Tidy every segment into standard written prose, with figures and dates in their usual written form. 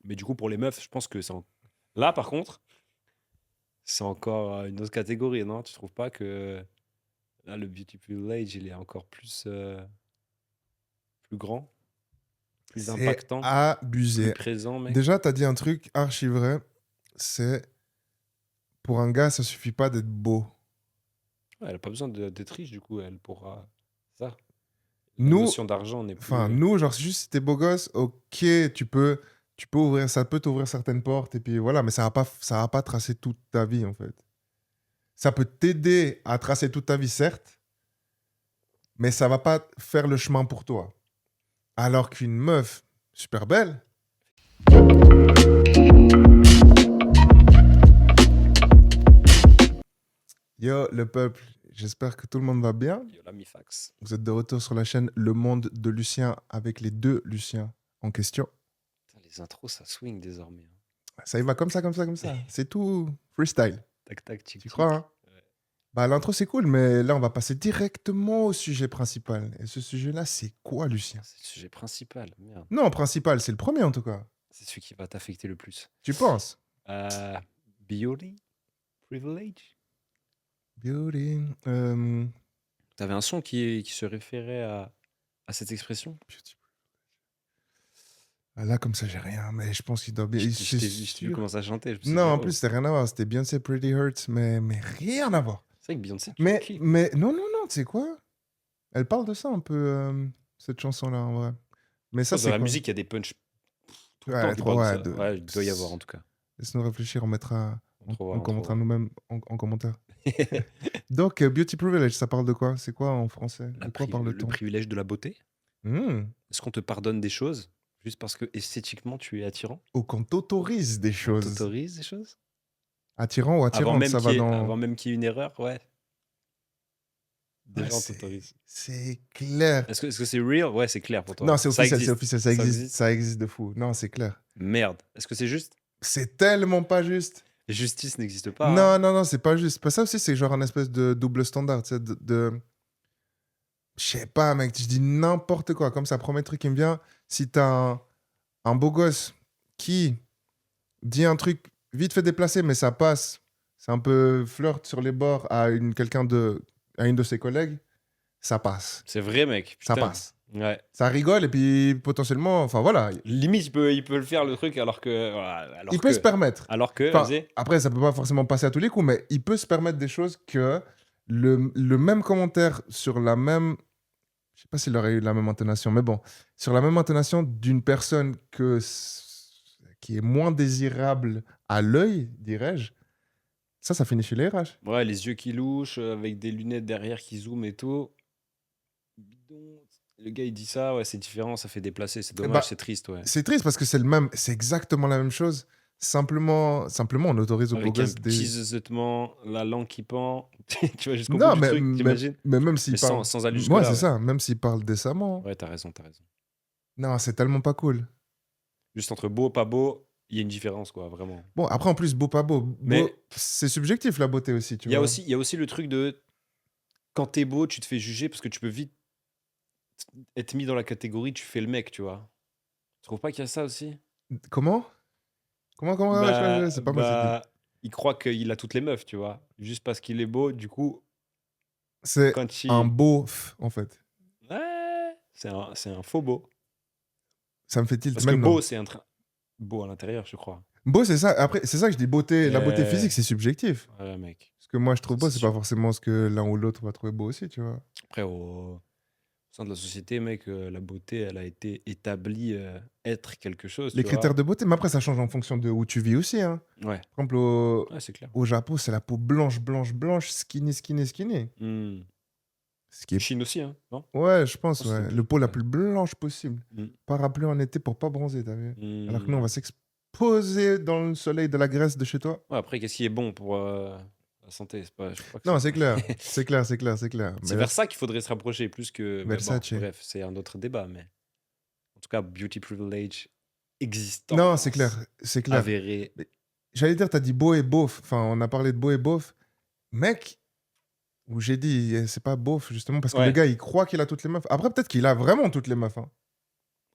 Mais du coup, pour les meufs, je pense que là, par contre, c'est encore une autre catégorie, non? Tu trouves pas que là, le beauty privilege, il est encore plus grand, plus C'est impactant, plus abusé. présent, mec? Déjà, t'as dit un truc archi vrai. C'est pour un gars, ça suffit pas d'être beau. Ouais, elle a pas besoin d'être riche, du coup, elle pourra. Ça. La Nous, notion d'argent n'est plus. enfin, nous, genre, juste si t'es beau gosse, ok, tu peux ouvrir, ça peut t'ouvrir certaines portes, et puis voilà, mais ça va pas tracer toute ta vie, en fait. Ça peut t'aider à tracer toute ta vie, certes, mais ça va pas faire le chemin pour toi. Alors qu'une meuf super belle, yo, le peuple, j'espère que tout le monde va bien. Yo, la Mifax. Vous êtes de retour sur la chaîne Le Monde de Lucien avec les deux Luciens en question. Putain, les intros, ça swing désormais, hein. Ça y va comme ça, comme ça, comme ça. C'est tout freestyle. Tac, tac, tic, Tu crois, tic. hein? Bah, l'intro, c'est cool, mais là, on va passer directement au sujet principal. Et ce sujet-là, c'est quoi, Lucien? C'est le sujet principal, merde. Non, principal, c'est le premier en tout cas. C'est celui qui va t'affecter le plus. Tu penses? Beauty privilege? Beauty. T'avais un son qui se référait à cette expression? Beauty. Ah, là, comme ça, j'ai rien, mais je pense qu'il doit bien. Je C'est t'ai vu sûr. commencer à chanter. Je me suis Non, dit, en oh. plus, c'était rien à voir. C'était Beyoncé Pretty Hurts, mais rien à voir. C'est vrai que Beyoncé, tu Mais, kiffes. mais non, non, non, tu sais quoi? Elle parle de ça un peu, cette chanson-là, en vrai. Mais Je ça, pense que dans c'est la quoi? musique, il y a des punchs tout le temps Ouais, qui trop, parlent de ouais. ça. Ouais, il doit y avoir en tout cas. Laisse-nous réfléchir, on mettra. On trouvera, On on commentera trouvera. nous-mêmes en commentaire. Donc, Beauty Privilege, ça parle de quoi? C'est quoi en français? De quoi Le parle-t-on? privilège de la beauté. Hmm. Est-ce qu'on te pardonne des choses juste parce que esthétiquement tu es attirant? Ou qu'on t'autorise des On choses. t'autorise des choses? Attirant ou attirante, ça va dans. Avant même qu'il y ait une erreur, ouais. Ouais, Déjà on t'autorise. c'est clair. Est-ce que c'est real? Ouais, c'est clair pour toi. Non, c'est Ça officiel, c'est existe. officiel, existe. ça existe de fou. Non, c'est clair. Merde. Est-ce que c'est juste? C'est tellement pas juste. Justice n'existe pas, hein. Non, non, non, c'est pas juste. Pas ça aussi, c'est genre un espèce de double standard, tu sais, Je sais pas, mec, je dis n'importe quoi. Comme ça, premier truc qui me vient, si t'as un beau gosse qui dit un truc vite fait déplacé, mais ça passe, c'est un peu flirt sur les bords à une de ses collègues, ça passe. C'est vrai, mec. Ça Putain. passe. Ouais. Ça rigole et puis potentiellement, enfin voilà, Limite, il peut le faire le truc alors que. Voilà, il peut se permettre. Alors que, Enfin, vas-y. après, ça peut pas forcément passer à tous les coups, mais il peut se permettre des choses que le même commentaire sur la même. Je sais pas s'il aurait eu la même intonation, mais bon, sur la même intonation d'une personne qui est moins désirable à l'œil, dirais-je, ça finit chez les RH. Ouais, les yeux qui louchent, avec des lunettes derrière qui zooment et tout. Bidon. Le gars, il dit ça, ouais, c'est différent, ça fait déplacer. C'est dommage, Bah, c'est triste, ouais. c'est triste parce que c'est exactement la même chose. Simplement, on autorise aux beaux Avec un gosses petit des. zuzotement, la langue qui pend. Tu vas jusqu'au bout Non, du truc, t'imagines? mais même s'ils Mais parlent. sans aller Ouais, jusque-là, c'est ouais. ça, même s'ils parlent décemment. Ouais, t'as raison, t'as raison. Non, c'est tellement pas cool. Juste entre beau, pas beau, il y a une différence, quoi, vraiment. Bon, après, en plus, beau, pas beau. Mais C'est subjectif, la beauté aussi, tu il y vois. a aussi le truc de quand t'es beau, tu te fais juger parce que tu peux vite être mis dans la catégorie, tu fais le mec, tu vois. Tu trouves pas qu'il y a ça aussi? Comment? Comment? Ouais, c'est pas moi, j'ai dit. Il croit qu'il a toutes les meufs, tu vois. Juste parce qu'il est beau, du coup, C'est quand un il. beauf, en fait. Ouais, c'est un faux beau. Ça me fait tilt Parce que maintenant. beau, c'est un train. Beau à l'intérieur, je crois. Beau, c'est ça. Après, c'est ça que je dis beauté. La beauté physique, c'est subjectif. Ouais, mec. Ce que moi, je trouve Ça, beau, c'est c'est pas sûr. forcément ce que l'un ou l'autre va trouver beau aussi, tu vois. Après, au sein de la société, mec, la beauté, elle a été établie être quelque chose, Les tu critères vois. de beauté, mais après, ça change en fonction de où tu vis aussi, hein. Ouais, Par exemple, ouais, c'est clair. au Japon, c'est la peau blanche, blanche, blanche, skinny, skinny, skinny. Hmm. Ce qui est... Chine aussi, hein, non? Ouais, je pense, Oh, c'est ouais. une Le chose peau la comme ça. plus blanche possible. Hmm. Parapluie en été pour pas bronzer, t'as vu? Alors que nous, on Hmm. va s'exposer dans le soleil de la Grèce de chez toi. Ouais, après, qu'est-ce qui est bon pour la santé? Je crois que Non, c'est. c'est clair. C'est clair, c'est clair, c'est clair. C'est vers ça qu'il faudrait se rapprocher, plus que. Mais bon, Versace. bref, c'est un autre débat, mais. En tout cas, beauty privilege, Non, c'est clair, existence c'est clair. avérée. Mais j'allais dire, t'as dit beau et beauf. Enfin, on a parlé de beau et beauf. Mec, où j'ai dit, c'est pas beauf, justement, parce que le Ouais. gars, il croit qu'il a toutes les meufs. Après, peut-être qu'il a vraiment toutes les meufs, hein.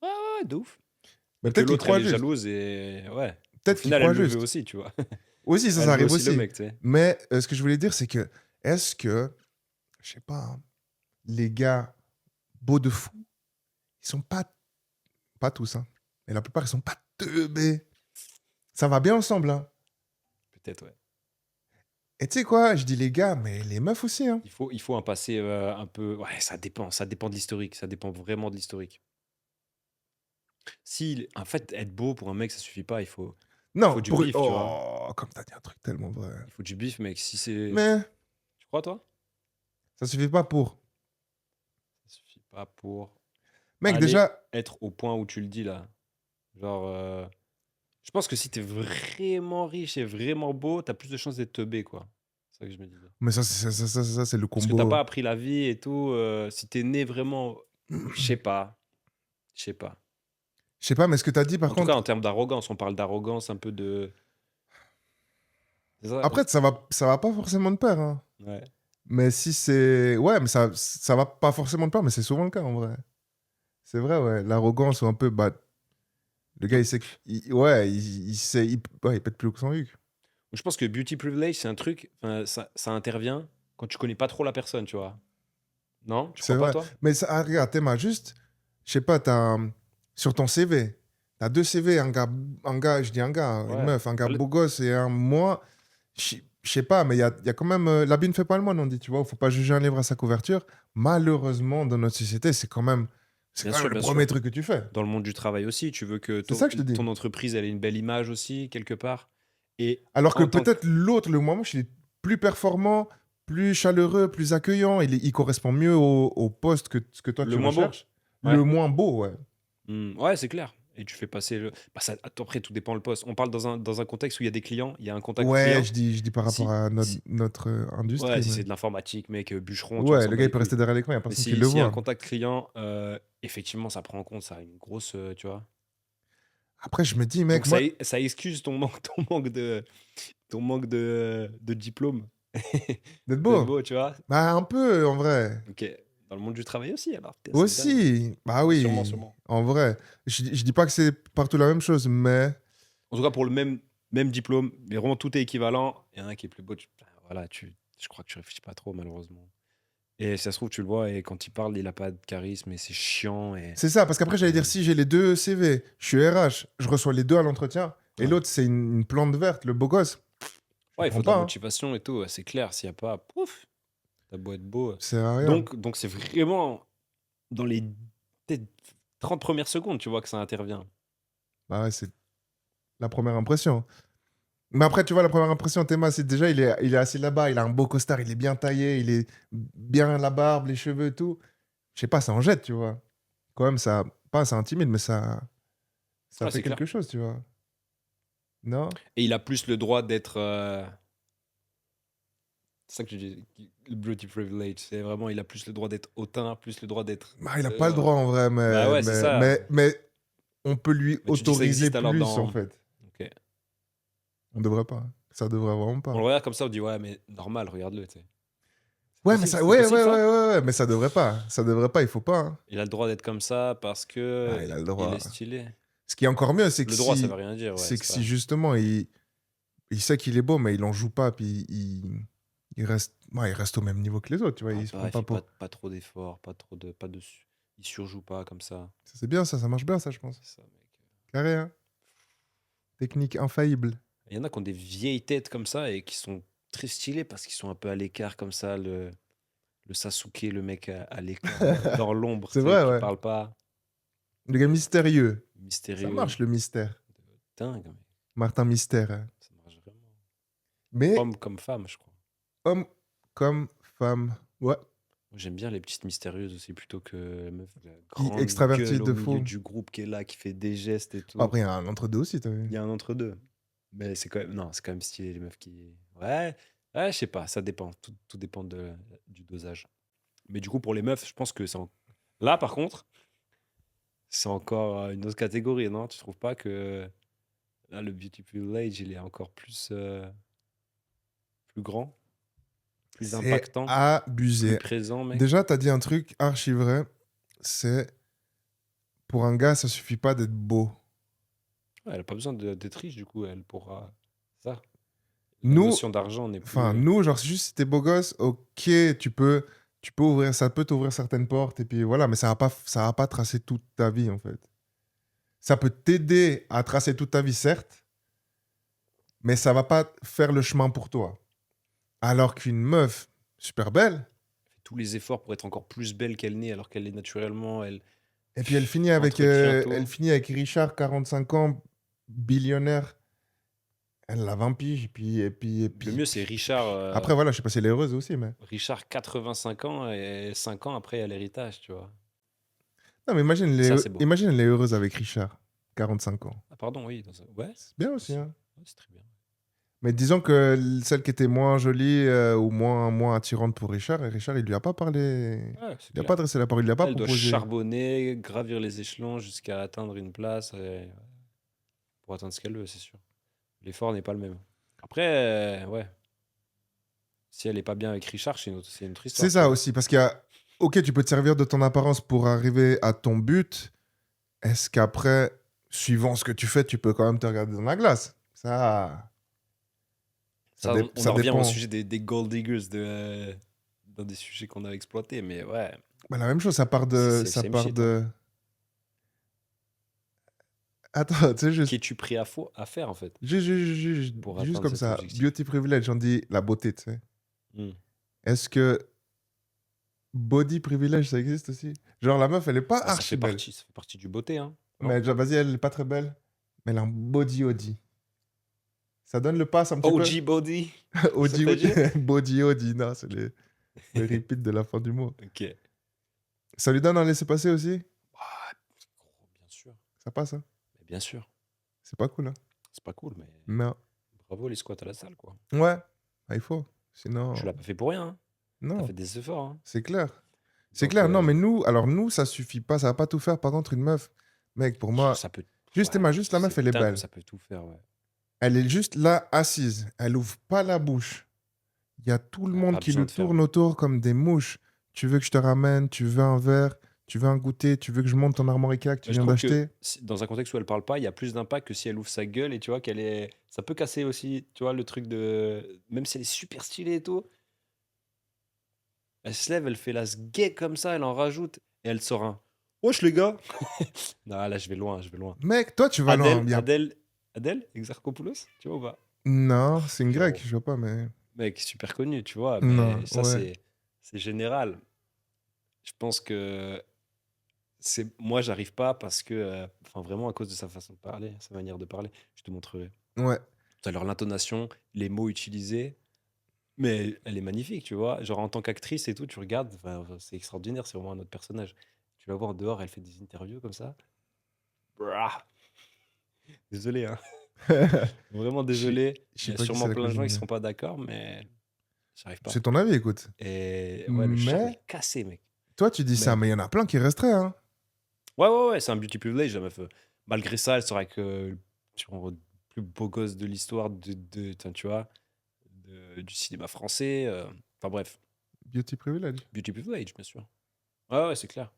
Ouais, de ouf. Mais Et que peut-être qu'il l'autre, elle croit est juste. jalouse et ouais. Au Peut-être qu'il final, elle croit le veut juste. aussi, tu vois. Aussi, ça Elle veut arrive aussi le aussi. mec, tu sais. Mais ce que je voulais dire, c'est que, est-ce que, je sais pas, hein, les gars beaux de fou, ils sont pas tous, hein, mais la plupart, ils sont pas teubés. Ça va bien ensemble, hein. Peut-être, ouais. Et tu sais quoi, je dis les gars, mais les meufs aussi, hein. Il faut un passé un peu. Ouais, ça dépend de l'historique. Ça dépend vraiment de l'historique. Si, en fait, être beau pour un mec, ça suffit pas. Il faut Non, du pour... bif, tu vois. Oh, comme t'as dit un truc tellement vrai. Il faut du bif, mec. Si c'est. Mais Tu crois, toi? ça suffit pas pour. Ça suffit pas pour Mec, aller déjà, être au point où tu le dis, là. Genre, je pense que si t'es vraiment riche et vraiment beau, t'as plus de chances d'être teubé, quoi. C'est ça que je me disais. mais ça, c'est le Parce que t'as pas combo. appris la vie et tout. Si t'es né vraiment. Je sais pas. Je sais pas. Je sais pas, mais ce que t'as dit, par En tout cas, contre, en termes d'arrogance, on parle d'arrogance, un peu de. C'est ça? après, ça va pas forcément de pair, hein. Ouais. Mais si c'est... Ouais, mais ça va pas forcément de pair, mais c'est souvent le cas, en vrai. C'est vrai, ouais. L'arrogance ou un peu... Bah, le gars, il sait... Ouais, il sait... ouais, il pète plus haut que son huc. Je pense que beauty privilege, c'est un truc, enfin, ça intervient quand tu connais pas trop la personne, tu vois. Non? Tu C'est crois pas, vrai. toi? Mais ça, regarde, Théma, juste... Je sais pas, sur ton CV, t'as deux CV, je dis un gars, une Ouais. meuf, un gars Allez. beau gosse et un moi. Je sais pas, mais il y a quand même... l'habit ne fait pas le moine, on dit, tu vois. Faut pas juger un livre à sa couverture. Malheureusement, dans notre société, c'est quand même... C'est Bien quand même sûr, le bien premier sûr. truc que tu fais. Dans le monde du travail aussi, tu veux que C'est ton, ça que je te dis. ton entreprise, elle ait une belle image aussi, quelque part. Et Alors que en tant que. peut-être l'autre, le moins moche, il est plus performant, plus chaleureux, plus accueillant. Il correspond mieux au poste que ce que toi Le tu moins beau. recherches. Ouais. Le moins beau, ouais. Ouais, c'est clair. Et tu fais passer le. Bah, ça, après, tout dépend le poste. On parle dans un contexte où il y a des clients, il y a un contact Ouais, client. je dis par rapport Si, à notre, si, notre ouais, industrie. si Mais... c'est de l'informatique, mec, bûcheron, tu vois, on Ouais, s'en le bat gars, il les peut couilles. rester derrière l'écran, il n'y a Mais personne qui si, le s'il y a un voit. contact client, effectivement, ça prend en compte, ça a une grosse, tu vois. Après, je me dis, mec, Donc ça, moi, ça excuse ton manque de diplôme, d'être d'être beau. beau, tu vois. Bah, un peu, en vrai. Ok. Dans le monde du travail aussi, alors, c'est dingue. Aussi. Bah Ouais, sûrement, oui, sûrement. en vrai. Je dis pas que c'est partout la même chose, mais... En tout cas, pour le même diplôme, mais vraiment tout est équivalent. Il y en a un qui est plus beau. Voilà, je crois que tu réfléchis pas trop, malheureusement. Et si ça se trouve, tu le vois, et quand il parle, il a pas de charisme, et c'est chiant. Et... C'est ça, parce qu'après, j'allais dire, si j'ai les deux CV, je suis RH, je reçois les deux à l'entretien, et Ouais. l'autre, c'est une plante verte, le beau gosse. Je Ouais, il prends faut de la pas, hein. motivation et tout, ouais, c'est clair. S'il n'y a pas, pouf, t'as beau être beau. Ça sert à rien. Donc c'est vraiment dans les peut-être 30 premières secondes, tu vois, que ça intervient. Bah ouais, c'est la première impression. Mais après, tu vois, la première impression, Théma, c'est déjà, il est assis là-bas, il a un beau costard, il est bien taillé, il est bien la barbe, les cheveux et tout. Je sais pas, ça en jette, tu vois. Quand même, ça intimide, mais ça Ouais, fait c'est clair. quelque chose, tu vois. Non? Et il a plus le droit d'être. C'est ça que je dis, le beauty privilege. C'est vraiment, il a plus le droit d'être hautain, plus le droit d'être. Bah, il a pas le droit en vrai, Bah mais, ouais, c'est mais, ça. mais, mais on peut lui Mais tu dis que ça autoriser existe alors plus, en dans. fait. Ok. On devrait pas. Ça devrait vraiment On pas. le regarde comme ça, on dit ouais, mais normal, regarde-le, tu sais. C'est Ouais, mais possible, ça, c'est ouais, possible ouais, ouais, ça? ouais, ouais, mais ça devrait pas. Ça devrait pas, il faut pas, hein. Il a le droit d'être comme ça parce Ah, que il a le il droit. est stylé. Ce qui est encore mieux, c'est que Le droit, ça veut si, rien dire, ouais, c'est que c'est si pas. justement il sait qu'il est beau, mais il en joue pas, puis il reste au même niveau que les autres, tu vois, Parle il se pas, prend il pas fait pas, pour. pas trop d'efforts, il surjoue pas comme ça. Ça, c'est bien, ça marche bien, ça, je pense. C'est ça, mec. Carré, hein. Technique infaillible. Il y en a qui ont des vieilles têtes comme ça et qui sont très stylés parce qu'ils sont un peu à l'écart comme ça, le Sasuke, le mec à l'écart, dans l'ombre, C'est tu sais, vrai, qui ouais. parle pas, Le gars mystérieux. Ça mystérieux, marche, le mystère. dingue, mec. Martin Mystère, hein. Ça marche vraiment. Mais Homme comme femme, je crois. homme comme femme, ouais, Moi, j'aime bien les petites mystérieuses aussi plutôt que la meuf, la qui grande extraverti gueule au de milieu fou. du groupe qui est là, qui fait des gestes et Bon, tout. après, il y a un entre-deux aussi, t'as vu. Il y a un entre-deux. Mais c'est quand même, non, c'est quand même stylé, les meufs qui. Ouais, ouais, je sais pas, ça dépend. Tout dépend du dosage. Mais du coup, pour les meufs, je pense que là, par contre, c'est encore une autre catégorie, non? Tu trouves pas que là, le beauty privilege, il est encore plus grand, plus C'est impactant, plus abusé. présent, mec? Déjà, t'as dit un truc archi vrai, c'est pour un gars, ça suffit pas d'être beau. Ouais, elle a pas besoin d'être riche, du coup, elle pourra. Ça. La Nous, notion d'argent n'est plus. enfin, nous, genre, juste si t'es beau gosse, ok, tu peux ouvrir, ça peut t'ouvrir certaines portes, et puis voilà, mais ça va pas tracer toute ta vie, en fait. Ça peut t'aider à tracer toute ta vie, certes, mais ça va pas faire le chemin pour toi. Alors qu'une meuf super belle, Fait tous les efforts pour être encore plus belle qu'elle n'est, alors qu'elle est naturellement. Elle et puis entretient elle tout. finit avec Richard, 45 ans, billionnaire, elle a 20 piges, Le mieux, c'est Richard. Après, voilà, je sais pas si elle est heureuse aussi, mais... Richard, 85 ans, et 5 ans après, il y a l'héritage, tu vois. Non, mais Ça, c'est beau. imagine, elle est heureuse avec Richard, 45 ans. Ah, pardon, oui. Ouais, C'est bien aussi, aussi. hein. Ouais, c'est très bien. Mais disons que celle qui était moins jolie ou moins attirante pour Richard, et Richard, il lui a pas parlé. Ouais, c'est Il lui a pas clair. adressé la parole, il lui a pas Elle doit proposé. charbonner, gravir les échelons jusqu'à atteindre une place pour atteindre ce qu'elle veut, c'est sûr. L'effort n'est pas le même. Après, ouais, si elle est pas bien avec Richard, c'est une autre C'est histoire, tu ça vois. aussi, parce qu'il y a. Ok, tu peux te servir de ton apparence pour arriver à ton but. Est-ce qu'après, suivant ce que tu fais, tu peux quand même te regarder dans la glace? Ça, on Ça en revient au dépend. sujet des gold diggers dans des sujets qu'on a exploités, mais ouais, Bah, la même chose, c'est ça same part shit, hein. de. Attends, tu sais, Qu'es-tu prêt à faire, en fait, pour juste atteindre comme cet ça, objectif? beauty privilege, on dit la beauté, tu sais. Hmm. Est-ce que body privilege, ça existe aussi? Genre, la meuf, elle est pas Bah, archi belle. ça fait partie du beauté, hein, non? Mais genre, vas-y, elle est pas très belle. Mais elle a un body Audi. Ça donne le pass un petit peu. OG body, ça Audi, t'a dit? body Audi, non, c'est le repeat de la fin du mot. Ok. Ça lui donne un laisser-passer aussi? Ah, gros, bien sûr. Ça passe, hein? Mais bien sûr. C'est pas cool, hein? C'est pas cool, mais Non. bravo les squats à la salle, quoi. Ouais, ah, il faut. Sinon, Tu l'as pas fait pour rien, hein. T'as non, fait des efforts, hein. c'est clair. C'est Donc, clair, non, mais nous, alors nous, ça suffit pas, ça va pas tout faire. Par contre, une meuf, mec, pour moi, ça peut. juste, Ouais, juste la meuf, c'est elle est dingue que belle. ça peut tout faire, ouais. Elle est juste là, assise. Elle ouvre pas la bouche. Il y a tout le Ouais, monde pas qui besoin lui de faire. tourne autour comme des mouches. Tu veux que je te ramène, tu veux un verre, tu veux un goûter, tu veux que je monte ton armorica que tu Mais je viens trouve que d'acheter. dans un contexte où elle parle pas, il y a plus d'impact que si elle ouvre sa gueule et tu vois qu'elle est. Ça peut casser aussi, tu vois, le truc de. Même si elle est super stylée et tout, elle se lève, elle fait la gay comme ça, elle en rajoute et elle sort un. Wesh les gars! Non, là je vais loin, je vais loin. Mec, toi, tu vas loin. Adèle, Adèle, Adèle, Exarchopoulos, tu vois ou pas? Non, c'est une grecque, Frérot, je vois pas, mais... mec, super connu, tu vois, Non, mais ça ouais. c'est général. Je pense que moi j'arrive pas parce que enfin vraiment à cause de sa façon de parler, sa manière de parler. Je te montrerai Ouais. tout à l'heure l'intonation, les mots utilisés, mais elle est magnifique, tu vois. Genre en tant qu'actrice et tout, tu regardes, enfin, c'est extraordinaire, c'est vraiment un autre personnage. Tu vas voir dehors, elle fait des interviews comme ça. Brah. Désolé, hein. Vraiment Je désolé. je Il y sais a pas qui c'est sûrement la plein de gens cousine, qui mais... seront pas d'accord, mais j'arrive pas. C'est ton avis, écoute. Et ouais, le charme Mais, est cassé, mec. toi, tu dis ça, Mais mais il y en a plein qui resteraient, hein. ouais, c'est un beauty privilege, la meuf. Malgré ça, elle sera que le plus beau gosse de l'histoire tiens, tu vois, du cinéma français. Enfin bref, Beauty privilege. beauty privilege, bien sûr. Ouais, c'est clair.